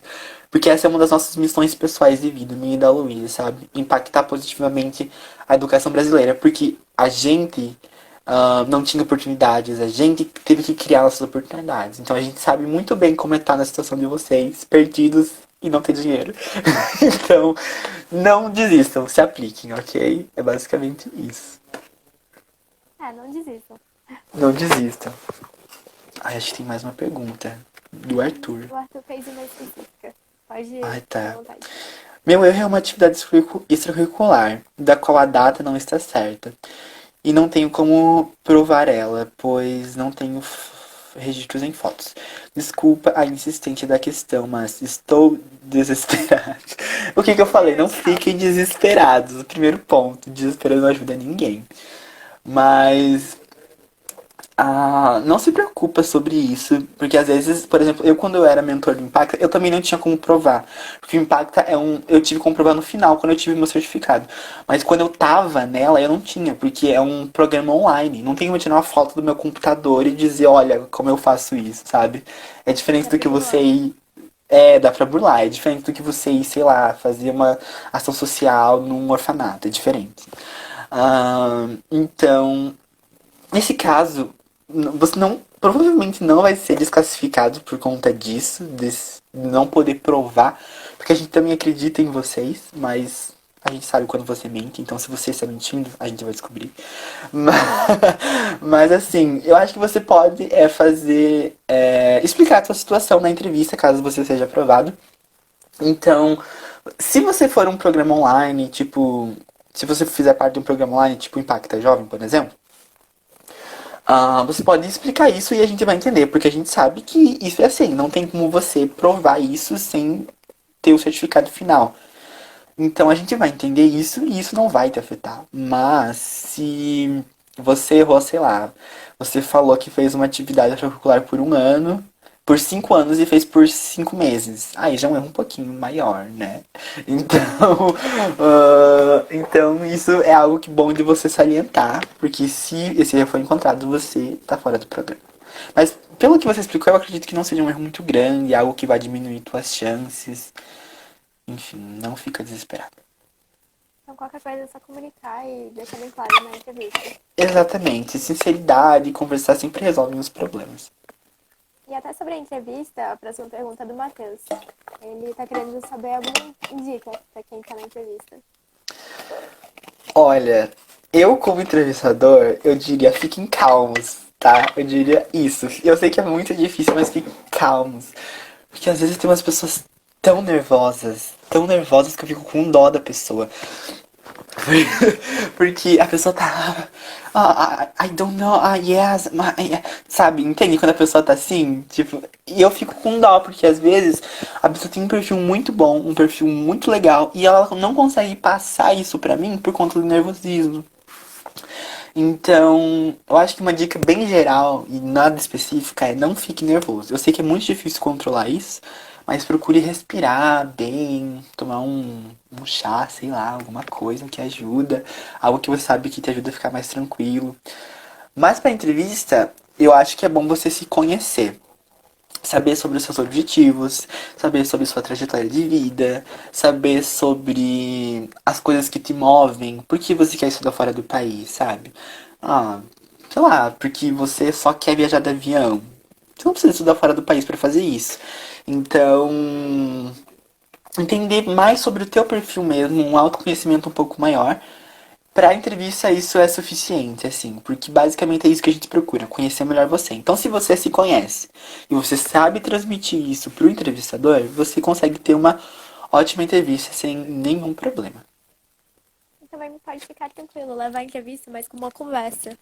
[SPEAKER 2] Porque essa é uma das nossas missões pessoais de vida, minha e da Luísa, sabe? Impactar positivamente a educação brasileira. Porque a gente não tinha oportunidades, a gente teve que criar nossas oportunidades. Então a gente sabe muito bem como é estar na situação de vocês, perdidos e não ter dinheiro. Então, não desistam, se apliquem, ok? É basicamente isso.
[SPEAKER 1] Não desistam.
[SPEAKER 2] Não desistam. Ai, acho que tem mais uma pergunta. Do Arthur.
[SPEAKER 1] O Arthur fez uma específica. Pode
[SPEAKER 2] Ai,
[SPEAKER 1] ficar à
[SPEAKER 2] tá.
[SPEAKER 1] vontade.
[SPEAKER 2] Meu erro é uma atividade extracurricular, da qual a data não está certa. E não tenho como provar ela, pois não tenho registros em fotos. Desculpa a insistência da questão, mas estou desesperado. O que eu falei? Não fiquem desesperados. O primeiro ponto, desespero não ajuda ninguém. Mas Não se preocupa sobre isso, porque às vezes, por exemplo, eu quando eu era mentor do Impacta, eu também não tinha como provar. Porque o Impacta eu tive como provar no final, quando eu tive meu certificado. Mas quando eu tava nela, eu não tinha, porque é um programa online. Não tem como eu tirar uma foto do meu computador e dizer, olha, como eu faço isso, sabe? É diferente
[SPEAKER 1] Dá
[SPEAKER 2] do
[SPEAKER 1] pra
[SPEAKER 2] que você
[SPEAKER 1] burlar.
[SPEAKER 2] ir. Dá pra burlar. É diferente do que você ir, sei lá, fazer uma ação social num orfanato. É diferente. Então, nesse caso, você não, provavelmente não vai ser desclassificado por conta disso, de não poder provar, porque a gente também acredita em vocês, mas a gente sabe quando você mente, então se você está mentindo, a gente vai descobrir. Mas, mas assim, eu acho que você pode explicar a sua situação na entrevista, caso você seja aprovado. Então, se você for um programa online, tipo, se você fizer parte de um programa online, tipo Impacta Jovem, por exemplo, você pode explicar isso e a gente vai entender, porque a gente sabe que isso é assim, não tem como você provar isso sem ter o certificado final. Então a gente vai entender isso e isso não vai te afetar. Mas se você errou, sei lá, você falou que fez uma atividade extracurricular por um ano, por 5 anos e fez por 5 meses. Aí já é um erro um pouquinho maior, né? Então,
[SPEAKER 1] Uhum.
[SPEAKER 2] então isso é algo que bom de você salientar, porque se esse erro for encontrado, você tá fora do programa. Mas pelo que você explicou, eu acredito que não seja um erro muito grande, algo que vai diminuir suas chances. Enfim, não fica desesperado.
[SPEAKER 1] Então, qualquer coisa é só comunicar e deixar bem claro na entrevista.
[SPEAKER 2] Exatamente. Sinceridade e conversar sempre resolvem os problemas.
[SPEAKER 1] E até sobre a entrevista, a próxima pergunta é do Matheus. Ele tá querendo saber alguma dica pra quem tá na entrevista.
[SPEAKER 2] Olha, eu como entrevistador, eu diria fiquem calmos, tá? Eu diria isso. Eu sei que é muito difícil, mas fiquem calmos. Porque às vezes tem umas pessoas tão nervosas que eu fico com dó da pessoa. Porque a pessoa tá. I don't know, yes, sabe? Entende quando a pessoa tá assim? Tipo, e eu fico com dó, porque às vezes a pessoa tem um perfil muito bom, um perfil muito legal, e ela não consegue passar isso pra mim por conta do nervosismo. Então, eu acho que uma dica bem geral e nada específica é não fique nervoso. Eu sei que é muito difícil controlar isso, mas procure respirar bem, tomar um chá, sei lá, alguma coisa que ajuda, algo que você sabe que te ajuda a ficar mais tranquilo. Mas para entrevista, eu acho que é bom você se conhecer. Saber sobre os seus objetivos, saber sobre sua trajetória de vida, saber sobre as coisas que te movem, por que você quer estudar fora do país, sabe? Ah, sei lá, porque você só quer viajar de avião. Você não precisa estudar fora do país para fazer isso. Então, entender mais sobre o teu perfil mesmo, um autoconhecimento um pouco maior. Pra entrevista isso é suficiente, assim, porque basicamente é isso que a gente procura, conhecer melhor você. Então, se você se conhece e você sabe transmitir isso pro entrevistador, você consegue ter uma ótima entrevista sem nenhum problema.
[SPEAKER 1] E também pode ficar tranquilo, levar a entrevista, mas com uma conversa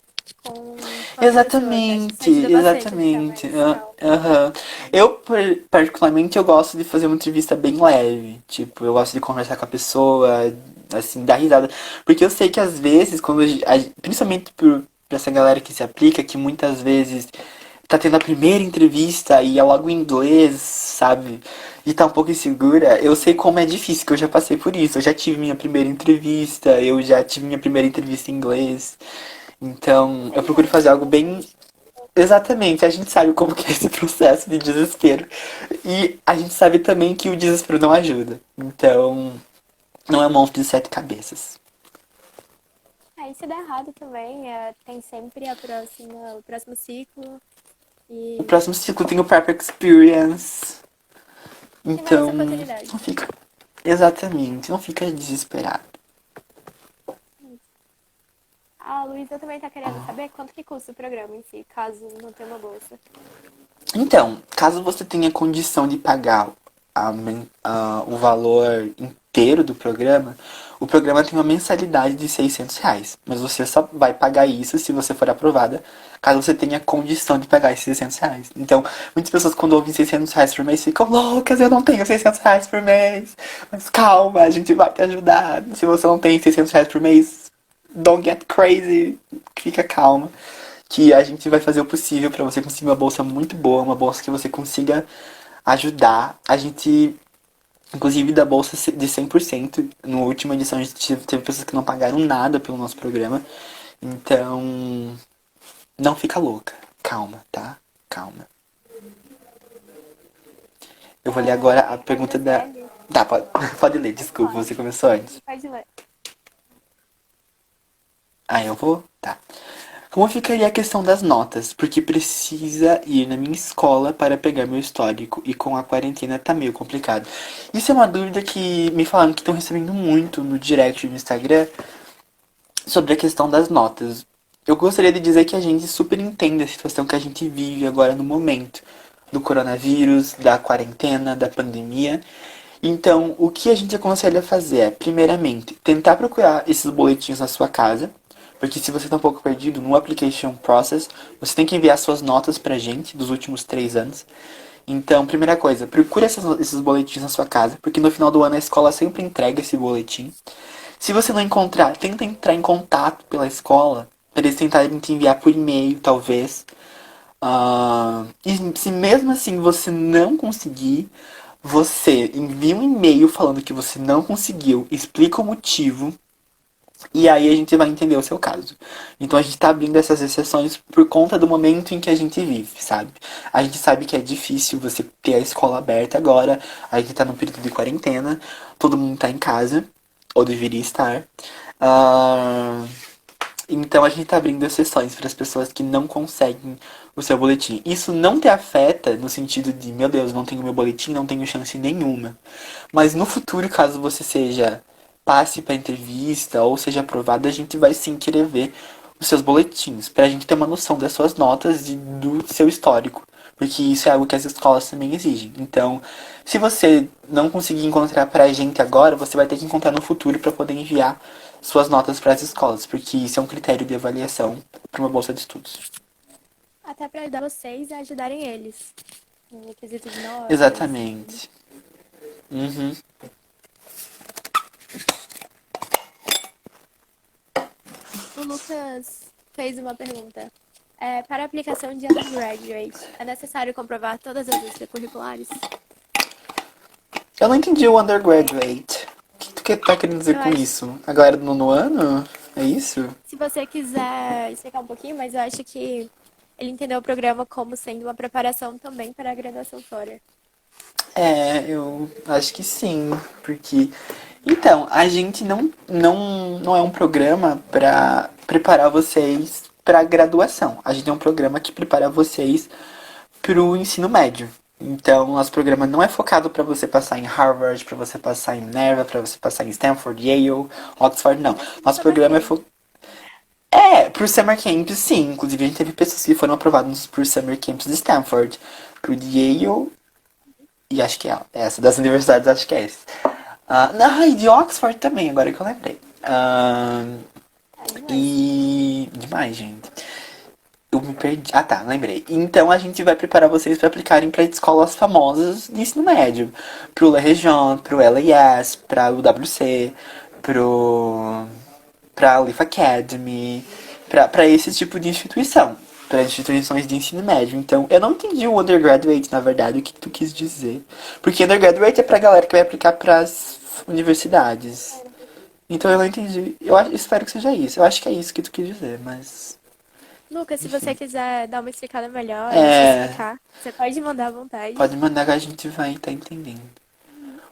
[SPEAKER 1] com outra pessoa, que eu acho que isso
[SPEAKER 2] Exatamente,
[SPEAKER 1] ajuda bastante a ficar
[SPEAKER 2] exatamente.
[SPEAKER 1] mais calmo.
[SPEAKER 2] Aham. Eu, particularmente, eu gosto de fazer uma entrevista bem leve. Tipo, eu gosto de conversar com a pessoa, assim, dar risada. Porque eu sei que às vezes, principalmente pra essa galera que se aplica, que muitas vezes tá tendo a primeira entrevista e é logo em inglês, sabe? E tá um pouco insegura. Eu sei como é difícil, que eu já passei por isso. Eu já tive minha primeira entrevista, eu já tive minha primeira entrevista em inglês. Então, eu
[SPEAKER 1] Pois
[SPEAKER 2] procuro
[SPEAKER 1] é,
[SPEAKER 2] fazer algo
[SPEAKER 1] imagino.
[SPEAKER 2] bem. Exatamente, a gente sabe como que é esse processo de desespero. E a gente sabe também que o desespero não ajuda. Então, não é um monstro de 7 cabeças.
[SPEAKER 1] Aí se der errado também, tem sempre o próximo ciclo
[SPEAKER 2] O
[SPEAKER 1] e
[SPEAKER 2] próximo ciclo tem o Prep Experience.
[SPEAKER 1] tem várias
[SPEAKER 2] Então,
[SPEAKER 1] oportunidades.
[SPEAKER 2] não fica. Exatamente, não fica desesperado.
[SPEAKER 1] A Luísa também tá querendo saber quanto que custa o programa em si, caso não tenha uma bolsa.
[SPEAKER 2] Então, caso você tenha condição de pagar o valor inteiro do programa, o programa tem uma mensalidade de R$ 600. Mas você só vai pagar isso se você for aprovada, caso você tenha condição de pagar esses R$ 600. Então, muitas pessoas quando ouvem R$ 600 por mês ficam loucas, eu não tenho R$ 600 por mês. Mas calma, a gente vai te ajudar. Se você não tem R$ 600 por mês, don't get crazy. Fica calma que a gente vai fazer o possível para você conseguir uma bolsa muito boa, uma bolsa que você consiga ajudar. A gente, inclusive, dá bolsa de 100%. Na última edição, a gente teve pessoas que não pagaram nada pelo nosso programa. Então, não fica louca. Calma, tá? Calma. Eu vou ler agora a pergunta da...
[SPEAKER 1] Gisele,
[SPEAKER 2] Tá, pode ler, desculpa, você começou antes.
[SPEAKER 1] pode ler.
[SPEAKER 2] Ah, eu vou? Tá. Como ficaria a questão das notas? Porque precisa ir na minha escola para pegar meu histórico e com a quarentena tá meio complicado. Isso é uma dúvida que me falaram que estão recebendo muito no direct do Instagram sobre a questão das notas. Eu gostaria de dizer que a gente super entende a situação que a gente vive agora no momento do coronavírus, da quarentena, da pandemia. Então, o que a gente aconselha fazer é, primeiramente, tentar procurar esses boletins na sua casa, porque se você está um pouco perdido no application process, você tem que enviar suas notas pra gente dos últimos 3 anos. Então, primeira coisa, procure esses boletins na sua casa, porque no final do ano a escola sempre entrega esse boletim. Se você não encontrar, tenta entrar em contato pela escola, para eles tentarem te enviar por e-mail, talvez. E se mesmo assim você não conseguir, você envia um e-mail falando que você não conseguiu, explica o motivo, e aí a gente vai entender o seu caso. Então a gente tá abrindo essas exceções por conta do momento em que a gente vive, sabe? A gente sabe que é difícil você ter a escola aberta agora, a gente tá num período de quarentena, todo mundo tá em casa, ou deveria estar. Ah, então a gente tá abrindo exceções para as pessoas que não conseguem o seu boletim. Isso não te afeta no sentido de, meu Deus, não tenho meu boletim, não tenho chance nenhuma. Mas no futuro, caso você seja passe para entrevista ou seja aprovado, a gente vai sim querer ver os seus boletins, pra gente ter uma noção das suas notas e do seu histórico, porque isso é algo que as escolas também exigem. Então, se você não conseguir encontrar pra gente agora, você vai ter que encontrar no futuro para poder enviar suas notas para as escolas, porque isso é um critério de avaliação para uma bolsa de estudos.
[SPEAKER 1] Até para ajudar vocês a ajudarem eles. No quesito de notas.
[SPEAKER 2] Exatamente. Uhum.
[SPEAKER 1] O Lucas fez uma pergunta. Para a aplicação de undergraduate, é necessário comprovar todas as extracurriculares?
[SPEAKER 2] Eu não entendi o undergraduate. O que tu tá querendo dizer
[SPEAKER 1] Eu
[SPEAKER 2] com
[SPEAKER 1] acho,
[SPEAKER 2] isso? Agora no nono ano? É isso?
[SPEAKER 1] se você quiser explicar um pouquinho, mas eu acho que ele entendeu o programa como sendo uma preparação também para a graduação fora.
[SPEAKER 2] É, eu acho que sim, porque então, a gente não é um programa para preparar vocês para graduação. A gente é um programa que prepara vocês para o ensino médio. Então, nosso programa não é focado para você passar em Harvard, para você passar em Minerva, para você passar em Stanford, Yale, Oxford, não. Nosso
[SPEAKER 1] Summer
[SPEAKER 2] programa é
[SPEAKER 1] Camp.
[SPEAKER 2] focado pro Summer Camp, sim. Inclusive, a gente teve pessoas que foram aprovadas por Summer Camps de Stanford, pro de Yale, e acho que é essa. Das universidades, acho que é essa. Não, e de Oxford também, agora que eu lembrei.
[SPEAKER 1] É demais.
[SPEAKER 2] E. Demais, gente. Eu me perdi. Ah, tá, lembrei. Então a gente vai preparar vocês para aplicarem para escolas famosas de ensino médio. Pro La Région, pro LAS, pra UWC, pro. pra Leaf Academy, pra esse tipo de instituição. Para instituições de ensino médio. Então, eu não entendi o undergraduate, na verdade, o que tu quis dizer. Porque undergraduate é pra galera que vai aplicar pras universidades. Então eu não entendi. Espero que seja isso. Eu acho que é isso que tu quis dizer, mas.
[SPEAKER 1] Lucas, se você quiser dar uma explicada melhor ou se
[SPEAKER 2] É.
[SPEAKER 1] explicar, você pode mandar à vontade.
[SPEAKER 2] Pode mandar que a gente vai estar entendendo.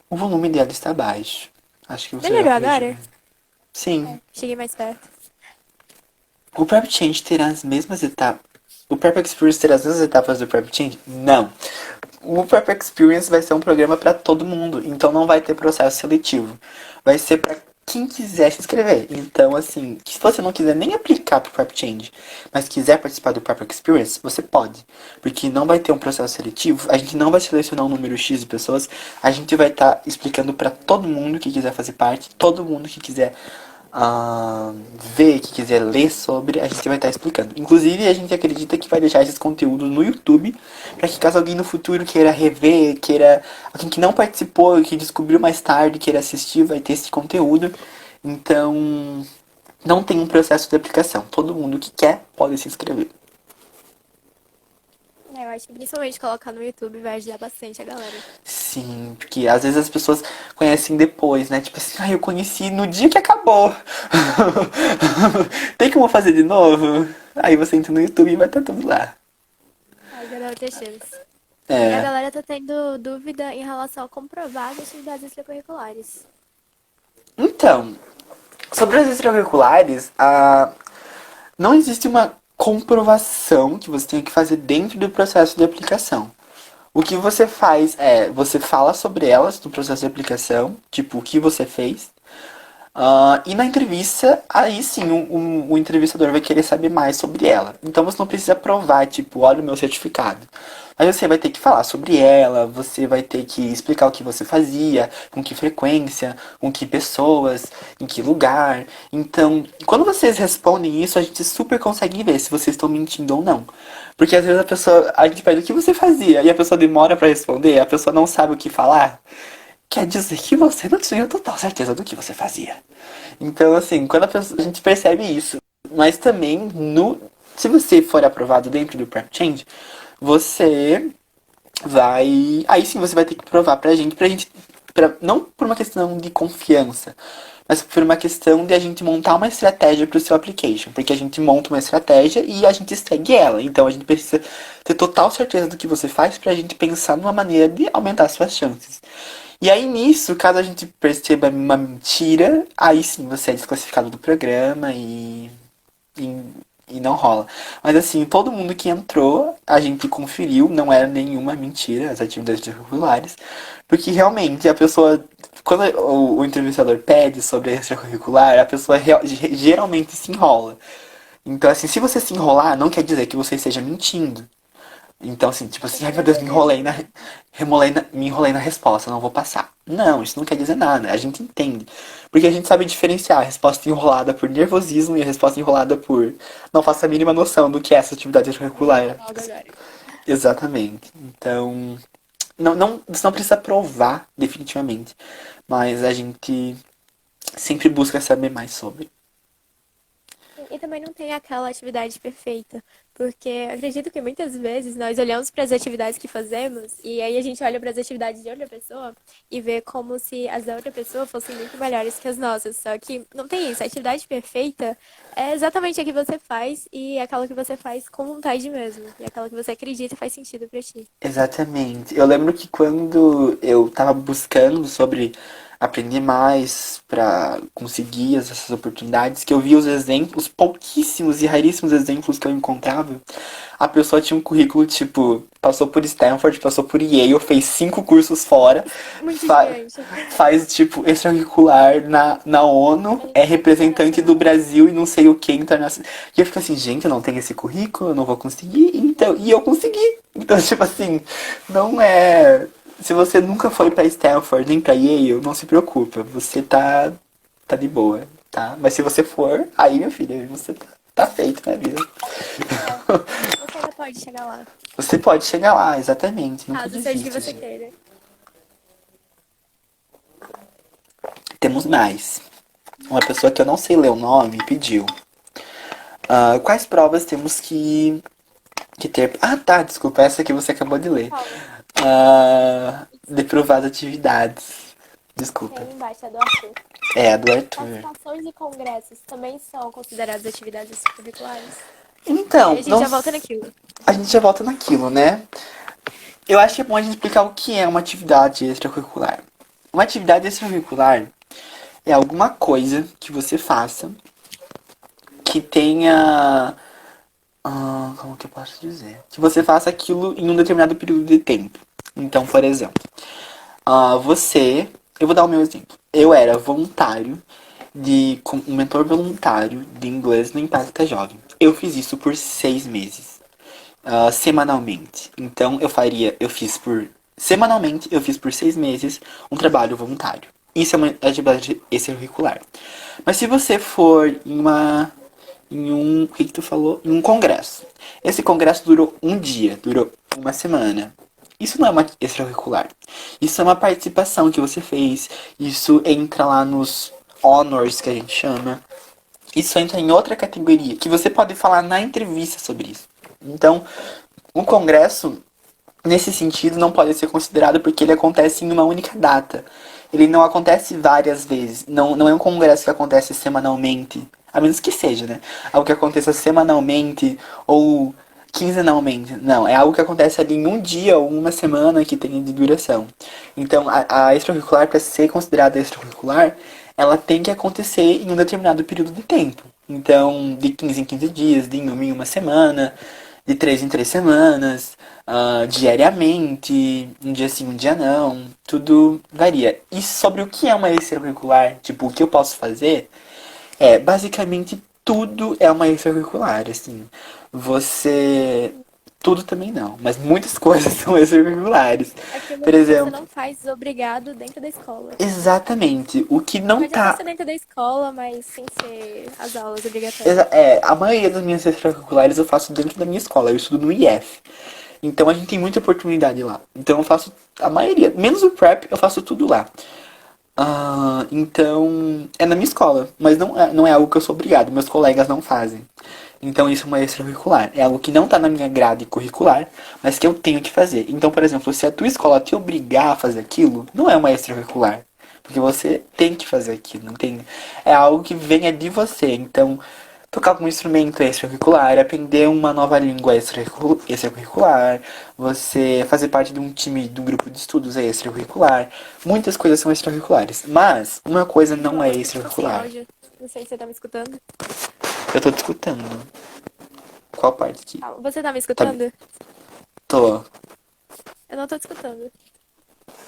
[SPEAKER 2] O volume dela está baixo. Acho que você já
[SPEAKER 1] Melhorou
[SPEAKER 2] pode.
[SPEAKER 1] agora?
[SPEAKER 2] Sim.
[SPEAKER 1] Cheguei mais perto.
[SPEAKER 2] O Prep Change terá as mesmas etapas. O Prep Experience terá as mesmas etapas do Prep Change? Não. O Prep Experience vai ser um programa para todo mundo, então não vai ter processo seletivo. Vai ser para quem quiser se inscrever. Então, assim, se você não quiser nem aplicar pro Prep Change, mas quiser participar do Prep Experience, você pode. Porque não vai ter um processo seletivo, a gente não vai selecionar um número X de pessoas, a gente vai estar explicando para todo mundo que quiser fazer parte, todo mundo que quiser ver, que quiser ler sobre, a gente vai estar explicando. Inclusive, a gente acredita que vai deixar esses conteúdos no YouTube, para que caso alguém no futuro queira rever, queira alguém que não participou, que descobriu mais tarde, queira assistir, vai ter esse conteúdo. Então, não tem um processo de aplicação. Todo mundo que quer pode se inscrever.
[SPEAKER 1] acho que principalmente colocar no YouTube vai ajudar bastante a galera.
[SPEAKER 2] Sim, porque às vezes as pessoas conhecem depois, né? Tipo assim, eu conheci no dia que acabou. Tem como fazer de novo? Aí você entra no YouTube e vai estar tudo lá.
[SPEAKER 1] Aí já dá outra chance. E a
[SPEAKER 2] É.
[SPEAKER 1] galera tá tendo dúvida em relação a comprovar as atividades extracurriculares.
[SPEAKER 2] Então, sobre as extracurriculares, não existe uma comprovação que você tem que fazer dentro do processo de aplicação. O que você faz é, você fala sobre elas no processo de aplicação, tipo, o que você fez. E na entrevista, aí sim, o entrevistador vai querer saber mais sobre ela. Então você não precisa provar, tipo, olha o meu certificado. Mas você vai ter que falar sobre ela, você vai ter que explicar o que você fazia, com que frequência, com que pessoas, em que lugar. Então, quando vocês respondem isso, a gente super consegue ver se vocês estão mentindo ou não. Porque às vezes a gente pede o que você fazia e a pessoa demora pra responder, a pessoa não sabe o que falar. Quer dizer que você não tinha total certeza do que você fazia. Então, assim, quando a gente percebe isso, mas também se você for aprovado dentro do Prep Change, você aí sim você vai ter que provar pra gente, não por uma questão de confiança, mas por uma questão de a gente montar uma estratégia pro seu application, porque a gente monta uma estratégia e a gente segue ela. Então a gente precisa ter total certeza do que você faz pra gente pensar numa maneira de aumentar suas chances. E aí nisso, caso a gente perceba uma mentira, aí sim você é desclassificado do programa e, e não rola. Mas assim, todo mundo que entrou, a gente conferiu, não era nenhuma mentira as atividades extracurriculares, porque realmente a pessoa, quando o entrevistador pede sobre a extracurricular, a pessoa geralmente se enrola. Então assim, se você se enrolar, não quer dizer que você esteja mentindo. Então, assim, tipo assim, ai meu Deus, me enrolei na resposta, não vou passar. Não, isso não quer dizer nada, a gente entende. Porque a gente sabe diferenciar a resposta enrolada por nervosismo e a resposta enrolada por não faço a mínima noção do que é essa atividade
[SPEAKER 1] Lembrei
[SPEAKER 2] extracurricular.
[SPEAKER 1] logo agora.
[SPEAKER 2] Exatamente. Então, você não precisa provar definitivamente, mas a gente sempre busca saber mais sobre.
[SPEAKER 1] E também não tem aquela atividade perfeita, porque eu acredito que muitas vezes nós olhamos para as atividades que fazemos e aí a gente olha para as atividades de outra pessoa e vê como se as da outra pessoa fossem muito melhores que as nossas. Só que não tem isso. A atividade perfeita é exatamente a que você faz e é aquela que você faz com vontade mesmo. E é aquela que você acredita e faz sentido para ti.
[SPEAKER 2] Exatamente. Eu lembro que quando eu tava buscando sobre aprender mais pra conseguir essas oportunidades, que eu vi os exemplos, pouquíssimos e raríssimos exemplos que eu encontrava, a pessoa tinha um currículo tipo, passou por Stanford, passou por Yale, fez 5 cursos fora,
[SPEAKER 1] Muito
[SPEAKER 2] fa-
[SPEAKER 1] gigante.
[SPEAKER 2] faz tipo extracurricular na ONU, é representante do
[SPEAKER 1] Internacional.
[SPEAKER 2] Brasil e não sei o que internacional. E eu fico assim, gente, eu não tenho esse currículo, eu não vou conseguir. Então, e eu consegui. Então, tipo assim, não é. Se você nunca foi pra Stanford nem pra Yale, não se preocupa. Você tá de boa, tá? Mas se você for, aí, meu filho, você tá feito na vida.
[SPEAKER 1] É, você ainda pode chegar lá,
[SPEAKER 2] Você pode chegar lá, exatamente. Nunca
[SPEAKER 1] caso seja o que
[SPEAKER 2] desista,
[SPEAKER 1] você
[SPEAKER 2] gente.
[SPEAKER 1] queira.
[SPEAKER 2] Temos mais. Uma pessoa que eu não sei ler o nome pediu. Quais provas temos que ter. Ah, tá, desculpa, essa que você acabou de ler.
[SPEAKER 1] Fala.
[SPEAKER 2] De provar atividades. Desculpa.
[SPEAKER 1] Tem embaixo, é do Arthur.
[SPEAKER 2] É, a do Arthur.
[SPEAKER 1] Participações e congressos também são consideradas atividades extracurriculares? Aí
[SPEAKER 2] Então,
[SPEAKER 1] a gente
[SPEAKER 2] não,
[SPEAKER 1] já volta naquilo.
[SPEAKER 2] a gente já volta naquilo, né? Eu acho que é bom a gente explicar o que é uma atividade extracurricular. Uma atividade extracurricular é alguma coisa que você faça que tenha. Como que eu posso dizer? Que você faça aquilo em um determinado período de tempo. Então, por exemplo, você. Eu vou dar o meu exemplo. Eu era voluntário um mentor voluntário de inglês no Impacta Jovem. Eu fiz isso por 6 meses, semanalmente. Então eu fiz por semanalmente, eu fiz por 6 meses um trabalho voluntário. Isso é uma atividade extracurricular. Mas se você for o que tu falou? Em um congresso. Esse congresso durou um dia, durou uma semana. Isso não é uma extracurricular. Isso é uma participação que você fez. Isso entra lá nos honors que a gente chama. Isso entra em outra categoria que você pode falar na entrevista sobre isso. Então, O congresso, nesse sentido, não pode ser considerado porque ele acontece em uma única data. Ele não acontece várias vezes. Não é um congresso que acontece semanalmente. A menos que seja, né? Algo que aconteça semanalmente ou quinzenalmente. Não, é algo que acontece ali em um dia ou uma semana que tem de duração. Então, a extracurricular, para ser considerada extracurricular, ela tem que acontecer em um determinado período de tempo. Então, de 15 em 15 dias, de uma em uma semana, de 3 em 3 semanas, diariamente, um dia sim, um dia não, tudo varia. E sobre o que é uma extracurricular, tipo, o que eu posso fazer, basicamente tudo é uma extracurricular, assim. Você. Tudo também não, mas muitas coisas são extracurriculares.
[SPEAKER 1] Aquilo
[SPEAKER 2] Por
[SPEAKER 1] que você
[SPEAKER 2] exemplo,
[SPEAKER 1] não faz obrigado dentro da escola.
[SPEAKER 2] exatamente, o que não
[SPEAKER 1] Pode até
[SPEAKER 2] tá.
[SPEAKER 1] ser dentro da escola, mas sem ser as aulas obrigatórias.
[SPEAKER 2] A maioria das minhas extracurriculares eu faço dentro da minha escola, eu estudo no IF. Então a gente tem muita oportunidade lá. Então eu faço a maioria, menos o prep, eu faço tudo lá. Então é na minha escola, mas não é algo que eu sou obrigado, meus colegas não fazem. Então isso é uma extracurricular. É algo que não está na minha grade curricular, mas que eu tenho que fazer. Então, por exemplo, se a tua escola te obrigar a fazer aquilo, não é uma extracurricular. Porque você tem que fazer aquilo, não tem. É algo que venha de você. Então, tocar algum instrumento é extracurricular, aprender uma nova língua é extracurricular, você fazer parte de um time, de um grupo de estudos é extracurricular. Muitas coisas são extracurriculares. Mas uma coisa não é
[SPEAKER 1] João, eu tô sem
[SPEAKER 2] extracurricular.
[SPEAKER 1] áudio. Não sei se você tá me escutando.
[SPEAKER 2] Eu tô discutindo. Qual parte aqui?
[SPEAKER 1] Ah, você tá me
[SPEAKER 2] Tá,
[SPEAKER 1] escutando?
[SPEAKER 2] tô.
[SPEAKER 1] Eu não tô te escutando.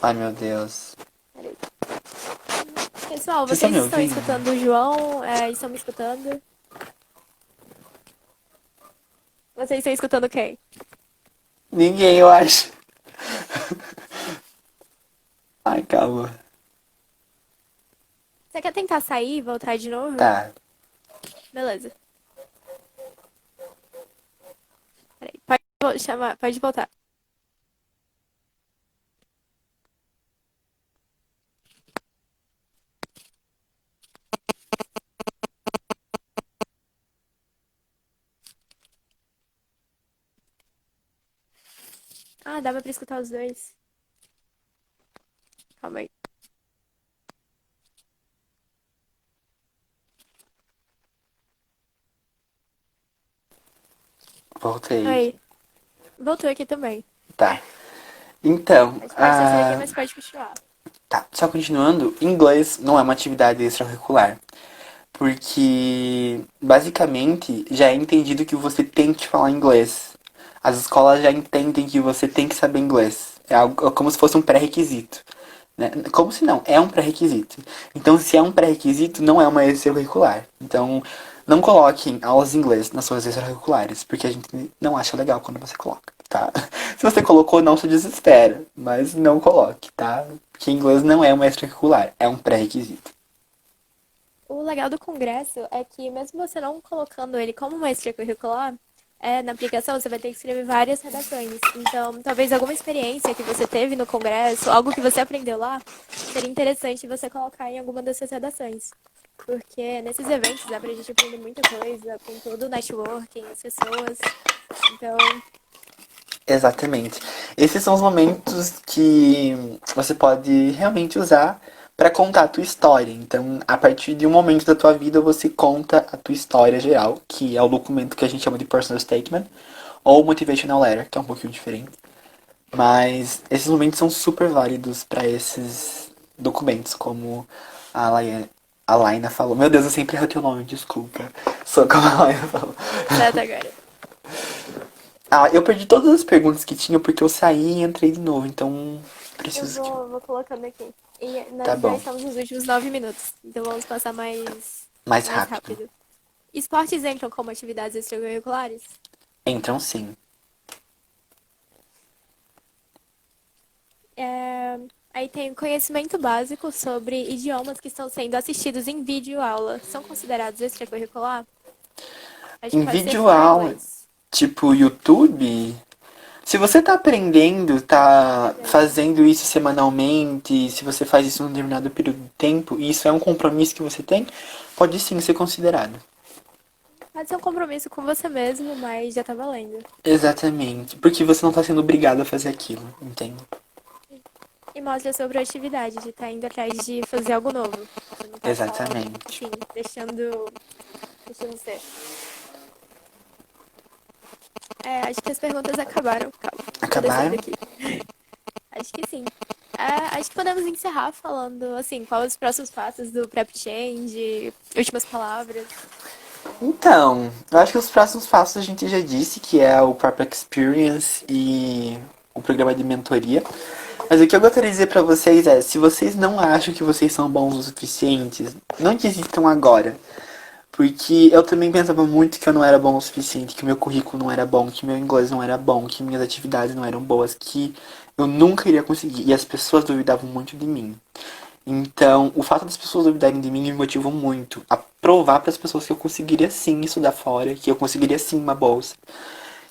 [SPEAKER 2] Ai, meu Deus.
[SPEAKER 1] Peraí. Pessoal,
[SPEAKER 2] Vocês estão
[SPEAKER 1] vocês
[SPEAKER 2] me
[SPEAKER 1] estão
[SPEAKER 2] ouvindo?
[SPEAKER 1] escutando o João? Estão me escutando? Vocês estão escutando quem?
[SPEAKER 2] Ninguém, eu acho. Ai, calma.
[SPEAKER 1] Você quer tentar sair e voltar de novo?
[SPEAKER 2] Tá.
[SPEAKER 1] Beleza. Peraí. Chamar, pode voltar. Ah, dava pra escutar os dois. Calma aí.
[SPEAKER 2] Voltei.
[SPEAKER 1] Aí. Voltou aqui também.
[SPEAKER 2] Tá. Então,
[SPEAKER 1] A gente pode ter sair aqui, mas pode continuar.
[SPEAKER 2] tá. Só continuando, inglês não é uma atividade extracurricular. Porque, basicamente, já é entendido que você tem que falar inglês. As escolas já entendem que você tem que saber inglês. É algo como se fosse um pré-requisito. Né? Como se não, é um pré-requisito. Então, se é um pré-requisito, não é uma extracurricular. Então, não coloquem aulas de inglês nas suas extracurriculares, porque a gente não acha legal quando você coloca, tá? Se você colocou, não se desespera, mas não coloque, tá? Porque inglês não é uma extracurricular, é um pré-requisito.
[SPEAKER 1] O legal do congresso é que, mesmo você não colocando ele como uma extracurricular, na aplicação você vai ter que escrever várias redações. Então, talvez alguma experiência que você teve no congresso, algo que você aprendeu lá, seria interessante você colocar em alguma dessas redações. Porque nesses eventos dá pra gente aprender muita coisa, com todo o networking, as pessoas. Então,
[SPEAKER 2] Exatamente. Esses são os momentos que você pode realmente usar para contar a tua história. Então, a partir de um momento da tua vida, você conta a tua história geral, que é o documento que a gente chama de personal statement, ou motivational letter, que é um pouquinho diferente. Mas esses momentos são super válidos para esses documentos, como a Laina, a Laina falou. Meu Deus, eu sempre erro teu nome, desculpa. Sou como a Laina falou.
[SPEAKER 1] certo agora.
[SPEAKER 2] Eu perdi todas as perguntas que tinha porque eu saí e entrei de novo, então
[SPEAKER 1] Eu
[SPEAKER 2] preciso que.
[SPEAKER 1] vou colocando aqui. E
[SPEAKER 2] Tá
[SPEAKER 1] nós já
[SPEAKER 2] bom.
[SPEAKER 1] estamos nos últimos 9 minutos. Então vamos passar
[SPEAKER 2] Mais
[SPEAKER 1] mais
[SPEAKER 2] rápido.
[SPEAKER 1] rápido. Esportes entram como atividades extracurriculares?
[SPEAKER 2] Entram sim.
[SPEAKER 1] É, Aí tem conhecimento básico sobre idiomas que estão sendo assistidos em vídeo aula. São considerados extracurricular? Acho que
[SPEAKER 2] Em
[SPEAKER 1] pode ser
[SPEAKER 2] vídeo
[SPEAKER 1] só
[SPEAKER 2] aula,
[SPEAKER 1] inglês.
[SPEAKER 2] tipo YouTube, se você tá aprendendo, tá fazendo isso semanalmente, se você faz isso num determinado período de tempo, e isso é um compromisso que você tem, pode sim ser considerado.
[SPEAKER 1] Pode ser um compromisso com você mesmo, mas já tá valendo.
[SPEAKER 2] Exatamente. Porque você não tá sendo obrigado a fazer aquilo, entende?
[SPEAKER 1] E mostra a sua proatividade de estar indo atrás de fazer algo novo. Você não tá só,
[SPEAKER 2] Exatamente.
[SPEAKER 1] assim, deixando ser. Acho que as perguntas acabaram. Calma, tô descendo
[SPEAKER 2] Acabaram?
[SPEAKER 1] aqui. Acho que sim. Acho que podemos encerrar falando, assim, quais os próximos passos do Prep Change, últimas palavras.
[SPEAKER 2] Então, eu acho que os próximos passos a gente já disse, que é o próprio Experience e o programa de mentoria. Mas o que eu gostaria de dizer pra vocês é, se vocês não acham que vocês são bons o suficientes, não desistam agora. Porque eu também pensava muito que eu não era bom o suficiente, que meu currículo não era bom, que meu inglês não era bom, que minhas atividades não eram boas, que eu nunca iria conseguir. E as pessoas duvidavam muito de mim. Então, o fato das pessoas duvidarem de mim me motivou muito a provar para as pessoas que eu conseguiria sim estudar fora, que eu conseguiria sim uma bolsa.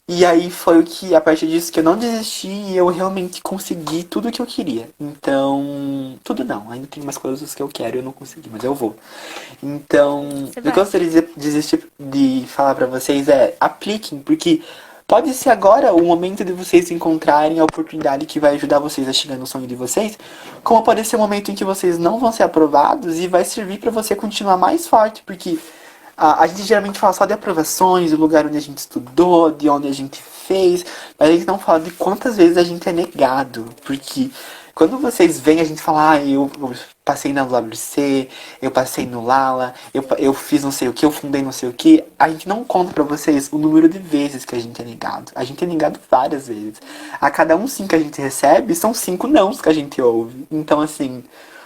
[SPEAKER 2] E aí foi o que, a partir disso, que eu não desisti e eu realmente consegui tudo o que eu queria. Então, tudo não, ainda tem umas coisas que eu quero e eu não consegui, mas eu vou. Então,
[SPEAKER 1] Você
[SPEAKER 2] o que eu
[SPEAKER 1] vai.
[SPEAKER 2] gostaria de desistir de falar pra vocês é apliquem, porque pode ser agora o momento de vocês encontrarem a oportunidade que vai ajudar vocês a chegar no sonho de vocês, como pode ser o momento em que vocês não vão ser aprovados e vai servir pra você continuar mais forte, porque a gente geralmente fala só de aprovações, do lugar onde a gente estudou, de onde a gente fez, mas a gente não fala de quantas vezes a gente é negado. Porque quando vocês veem a gente falar, eu passei na WC, eu passei no Lala, eu fiz não sei o que, eu fundei não sei o que, a gente não conta pra vocês o número de vezes que a gente é negado. A gente é negado várias vezes. A cada um sim que a gente recebe, são 5 nãos que a gente ouve. Então, assim,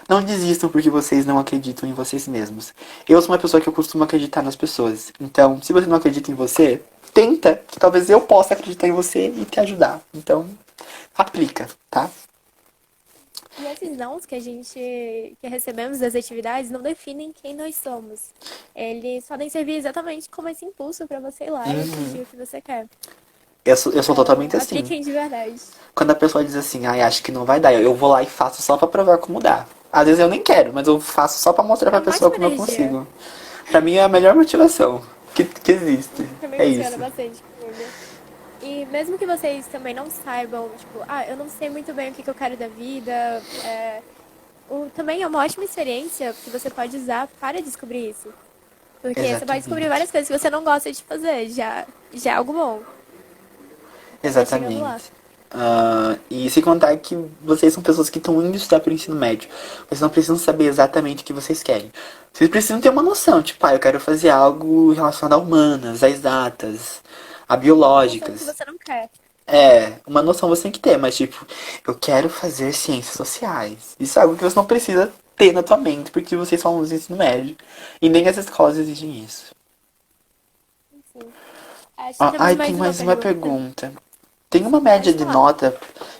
[SPEAKER 2] não desistam porque vocês não acreditam em vocês mesmos. Eu sou uma pessoa que eu costumo acreditar nas pessoas. Então, se você não acredita em você, tenta, que talvez eu possa acreditar em você e te ajudar. Então, aplica, tá?
[SPEAKER 1] E esses nãos que recebemos das atividades não definem quem nós somos. Eles podem servir exatamente como esse impulso para você ir lá e atingir o que você quer.
[SPEAKER 2] Eu sou
[SPEAKER 1] Então,
[SPEAKER 2] totalmente assim.
[SPEAKER 1] apliquem de verdade.
[SPEAKER 2] Quando a pessoa diz assim, ai, acho que não vai dar, eu vou lá e faço só pra provar como dá. Às vezes eu nem quero, mas eu faço só pra mostrar
[SPEAKER 1] É
[SPEAKER 2] pra
[SPEAKER 1] uma
[SPEAKER 2] pessoa
[SPEAKER 1] ótima
[SPEAKER 2] como eu
[SPEAKER 1] energia.
[SPEAKER 2] consigo. Pra mim é a melhor motivação que existe.
[SPEAKER 1] Também
[SPEAKER 2] É
[SPEAKER 1] funciona
[SPEAKER 2] isso.
[SPEAKER 1] bastante comigo. E mesmo que vocês também não saibam, tipo, eu não sei muito bem o que que eu quero da vida, também é uma ótima experiência que você pode usar para descobrir isso. Porque você pode descobrir
[SPEAKER 2] Exatamente.
[SPEAKER 1] várias coisas que você não gosta de fazer, já é algo bom. Você tá chegando lá.
[SPEAKER 2] Exatamente. E se contar que vocês são pessoas que estão indo estudar para o ensino médio. Vocês não precisam saber exatamente o que vocês querem. Vocês precisam ter uma noção, tipo, eu quero fazer algo relacionado a humanas, a exatas, a
[SPEAKER 1] Uma noção do que
[SPEAKER 2] biológicas.
[SPEAKER 1] você não quer.
[SPEAKER 2] Uma noção você tem que ter, mas tipo, eu quero fazer ciências sociais. Isso é algo que você não precisa ter na tua mente, porque vocês são alunos do ensino médio. E nem as escolas exigem isso.
[SPEAKER 1] Enfim. Acho que temos
[SPEAKER 2] Tem
[SPEAKER 1] mais uma
[SPEAKER 2] mais uma
[SPEAKER 1] pergunta.
[SPEAKER 2] pergunta. Tem uma média
[SPEAKER 1] Pode
[SPEAKER 2] de
[SPEAKER 1] falar.
[SPEAKER 2] nota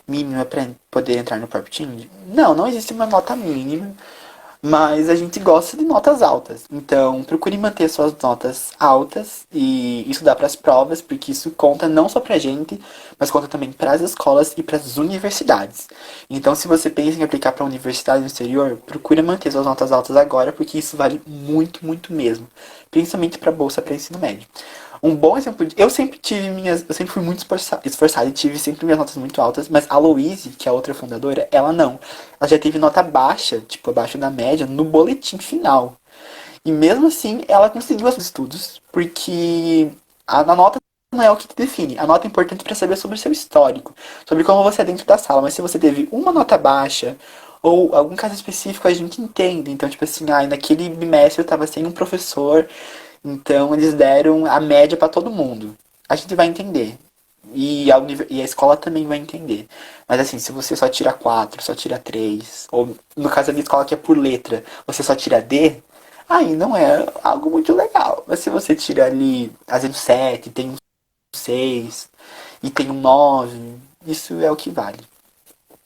[SPEAKER 2] mínima para poder entrar no Prep Team? Não, não existe uma nota mínima, mas a gente gosta de notas altas. Então, procure manter suas notas altas e estudar para as provas, porque isso conta não só pra gente, mas conta também para as escolas e para as universidades. Então, se você pensa em aplicar para a universidade no exterior, procure manter suas notas altas agora, porque isso vale muito, muito mesmo, principalmente para bolsa para ensino médio. Um bom exemplo de. Eu sempre fui muito esforçado e tive sempre minhas notas muito altas, mas a Louise, que é a outra fundadora, ela não. Ela já teve nota baixa, tipo, abaixo da média, no boletim final. E mesmo assim, ela conseguiu os estudos, porque a nota não é o que te define. A nota é importante para saber sobre o seu histórico, sobre como você é dentro da sala. Mas se você teve uma nota baixa, ou algum caso específico, a gente entende. Então, tipo assim, naquele bimestre eu tava sem um professor, então eles deram a média para todo mundo. A gente vai entender. E a escola também vai entender. Mas assim, se você só tira 4, só tira 3, ou no caso da minha escola que é por letra, você só tira D, aí não é algo muito legal. Mas se você tira ali, às vezes 7, tem um 6 e tem um 9, isso é o que vale.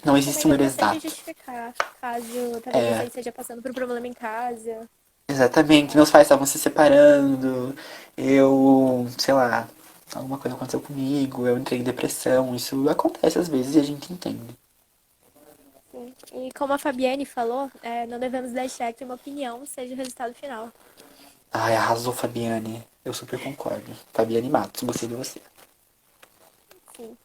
[SPEAKER 2] Não existe
[SPEAKER 1] Também
[SPEAKER 2] um
[SPEAKER 1] dá
[SPEAKER 2] número
[SPEAKER 1] bastante
[SPEAKER 2] exato.
[SPEAKER 1] justificar, caso talvez você
[SPEAKER 2] É,
[SPEAKER 1] esteja passando por um problema em casa.
[SPEAKER 2] exatamente. Meus pais estavam se separando, sei lá, alguma coisa aconteceu comigo, eu entrei em depressão. Isso acontece às vezes e a gente entende.
[SPEAKER 1] Sim. E como a Fabiane falou, não devemos deixar que uma opinião seja o resultado final.
[SPEAKER 2] Ai, arrasou, Fabiane. Eu super concordo. Tá bem animado. Gostei de você.
[SPEAKER 1] Sim.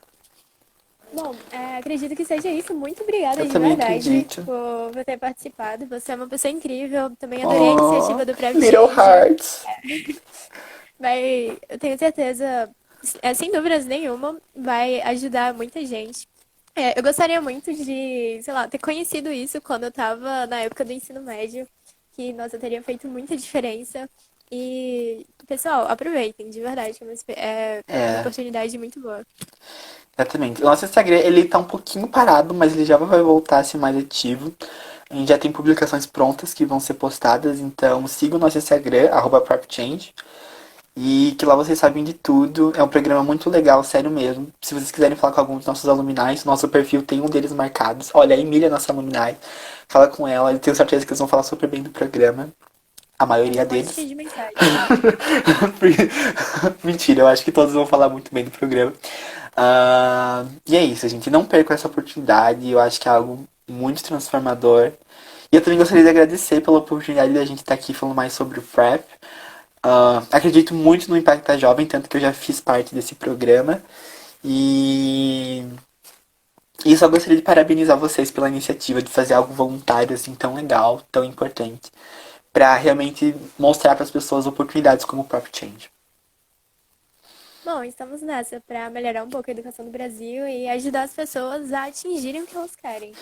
[SPEAKER 1] Bom, acredito que seja isso. Muito
[SPEAKER 2] Eu
[SPEAKER 1] obrigada de
[SPEAKER 2] também
[SPEAKER 1] verdade
[SPEAKER 2] acredito.
[SPEAKER 1] por ter participado. Você é uma pessoa incrível. Também adorei a
[SPEAKER 2] Oh,
[SPEAKER 1] iniciativa do Prep
[SPEAKER 2] Little
[SPEAKER 1] Change.
[SPEAKER 2] Hearts.
[SPEAKER 1] Eu tenho certeza, sem dúvidas nenhuma, vai ajudar muita gente. Eu gostaria muito de, sei lá, ter conhecido isso quando eu tava na época do ensino médio, que, nossa, teria feito muita diferença. E, pessoal, aproveitem, de verdade, que é uma
[SPEAKER 2] É,
[SPEAKER 1] oportunidade muito boa.
[SPEAKER 2] exatamente. O nosso Instagram, ele tá um pouquinho parado, mas ele já vai voltar a ser mais ativo. A gente já tem publicações prontas que vão ser postadas, então siga o nosso Instagram, @PrepChange. E que lá vocês sabem de tudo. É um programa muito legal, sério mesmo. Se vocês quiserem falar com algum dos nossos alumni, nosso perfil tem um deles marcados. Olha, a Emília, nossa alumni. Fala com ela, eu tenho certeza que eles vão falar super bem do programa. A
[SPEAKER 1] É
[SPEAKER 2] maioria
[SPEAKER 1] um monte
[SPEAKER 2] deles.
[SPEAKER 1] de mensagem.
[SPEAKER 2] Mentira, eu acho que todos vão falar muito bem do programa. E é isso, gente. Não percam essa oportunidade. Eu acho que é algo muito transformador. E eu também gostaria de agradecer pela oportunidade da gente estar aqui falando mais sobre o Prep. Acredito muito no Impacta Jovem, tanto que eu já fiz parte desse programa. E, e só gostaria de parabenizar vocês pela iniciativa de fazer algo voluntário assim tão legal, tão importante, para realmente mostrar para as pessoas oportunidades como o próprio Change.
[SPEAKER 1] Bom, estamos nessa para melhorar um pouco a educação do Brasil e ajudar as pessoas a atingirem o que elas querem.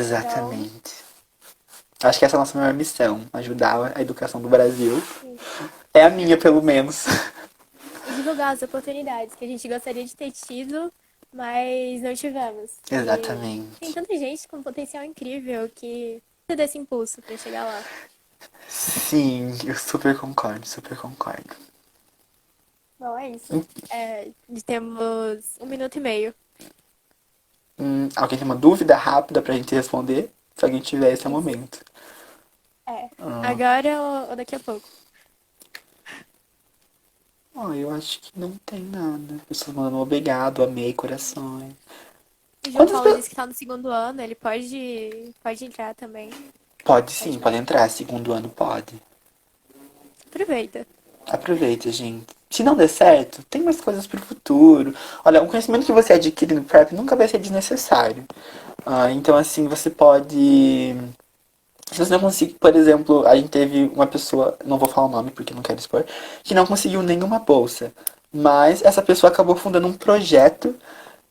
[SPEAKER 1] Então,
[SPEAKER 2] Exatamente. Acho que essa é a nossa maior missão, ajudar a educação do Brasil.
[SPEAKER 1] sim.
[SPEAKER 2] É a minha, pelo menos.
[SPEAKER 1] E divulgar as oportunidades que a gente gostaria de ter tido, mas não tivemos. E tem
[SPEAKER 2] Exatamente.
[SPEAKER 1] tanta gente com potencial incrível que precisa desse impulso para chegar lá.
[SPEAKER 2] Sim, eu super concordo, super concordo.
[SPEAKER 1] Bom, é isso. Temos 1 minuto e meio.
[SPEAKER 2] Alguém tem uma dúvida rápida pra gente responder? Se alguém tiver, esse é o
[SPEAKER 1] Isso.
[SPEAKER 2] momento.
[SPEAKER 1] É.
[SPEAKER 2] Ah,
[SPEAKER 1] Agora ou daqui a pouco?
[SPEAKER 2] eu acho que não tem nada. Pessoas mandando obrigado, amei, corações.
[SPEAKER 1] O João
[SPEAKER 2] Quantas
[SPEAKER 1] Paulo
[SPEAKER 2] pessoas?
[SPEAKER 1] disse que tá no segundo ano, ele pode entrar também.
[SPEAKER 2] Pode sim,
[SPEAKER 1] Pode
[SPEAKER 2] pode
[SPEAKER 1] falar.
[SPEAKER 2] entrar. Segundo ano pode.
[SPEAKER 1] Aproveita.
[SPEAKER 2] Aproveita, gente. Se não der certo, tem mais coisas pro futuro. Olha, o conhecimento que você adquire no prep nunca vai ser desnecessário. Então, assim, você pode. Se você não conseguir, por exemplo, a gente teve uma pessoa, não vou falar o nome porque não quero expor, que não conseguiu nenhuma bolsa. Mas essa pessoa acabou fundando um projeto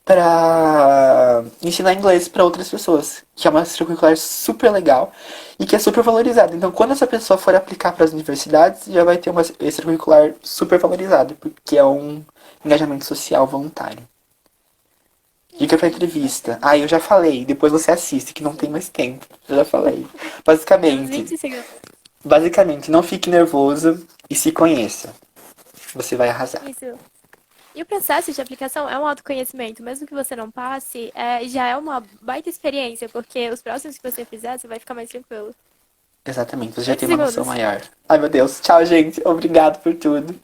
[SPEAKER 2] para ensinar inglês para outras pessoas, que é uma extracurricular super legal e que é super valorizada. Então, quando essa pessoa for aplicar para as universidades, já vai ter uma extracurricular super valorizada, porque é um engajamento social voluntário. Dica pra entrevista. Eu já falei, depois você assiste, que não tem
[SPEAKER 1] Sim.
[SPEAKER 2] mais tempo. Eu já falei.
[SPEAKER 1] Temos
[SPEAKER 2] Basicamente,
[SPEAKER 1] 20 segundos.
[SPEAKER 2] basicamente, não fique nervoso e se conheça. Você vai arrasar.
[SPEAKER 1] Isso. E o processo de aplicação é um autoconhecimento, mesmo que você não passe, já é uma baita experiência, porque os próximos que você fizer, você vai ficar mais tranquilo.
[SPEAKER 2] Exatamente, você já
[SPEAKER 1] 8
[SPEAKER 2] tem uma noção
[SPEAKER 1] segundos.
[SPEAKER 2] maior. Ai, meu Deus. Tchau, gente. Obrigado por tudo.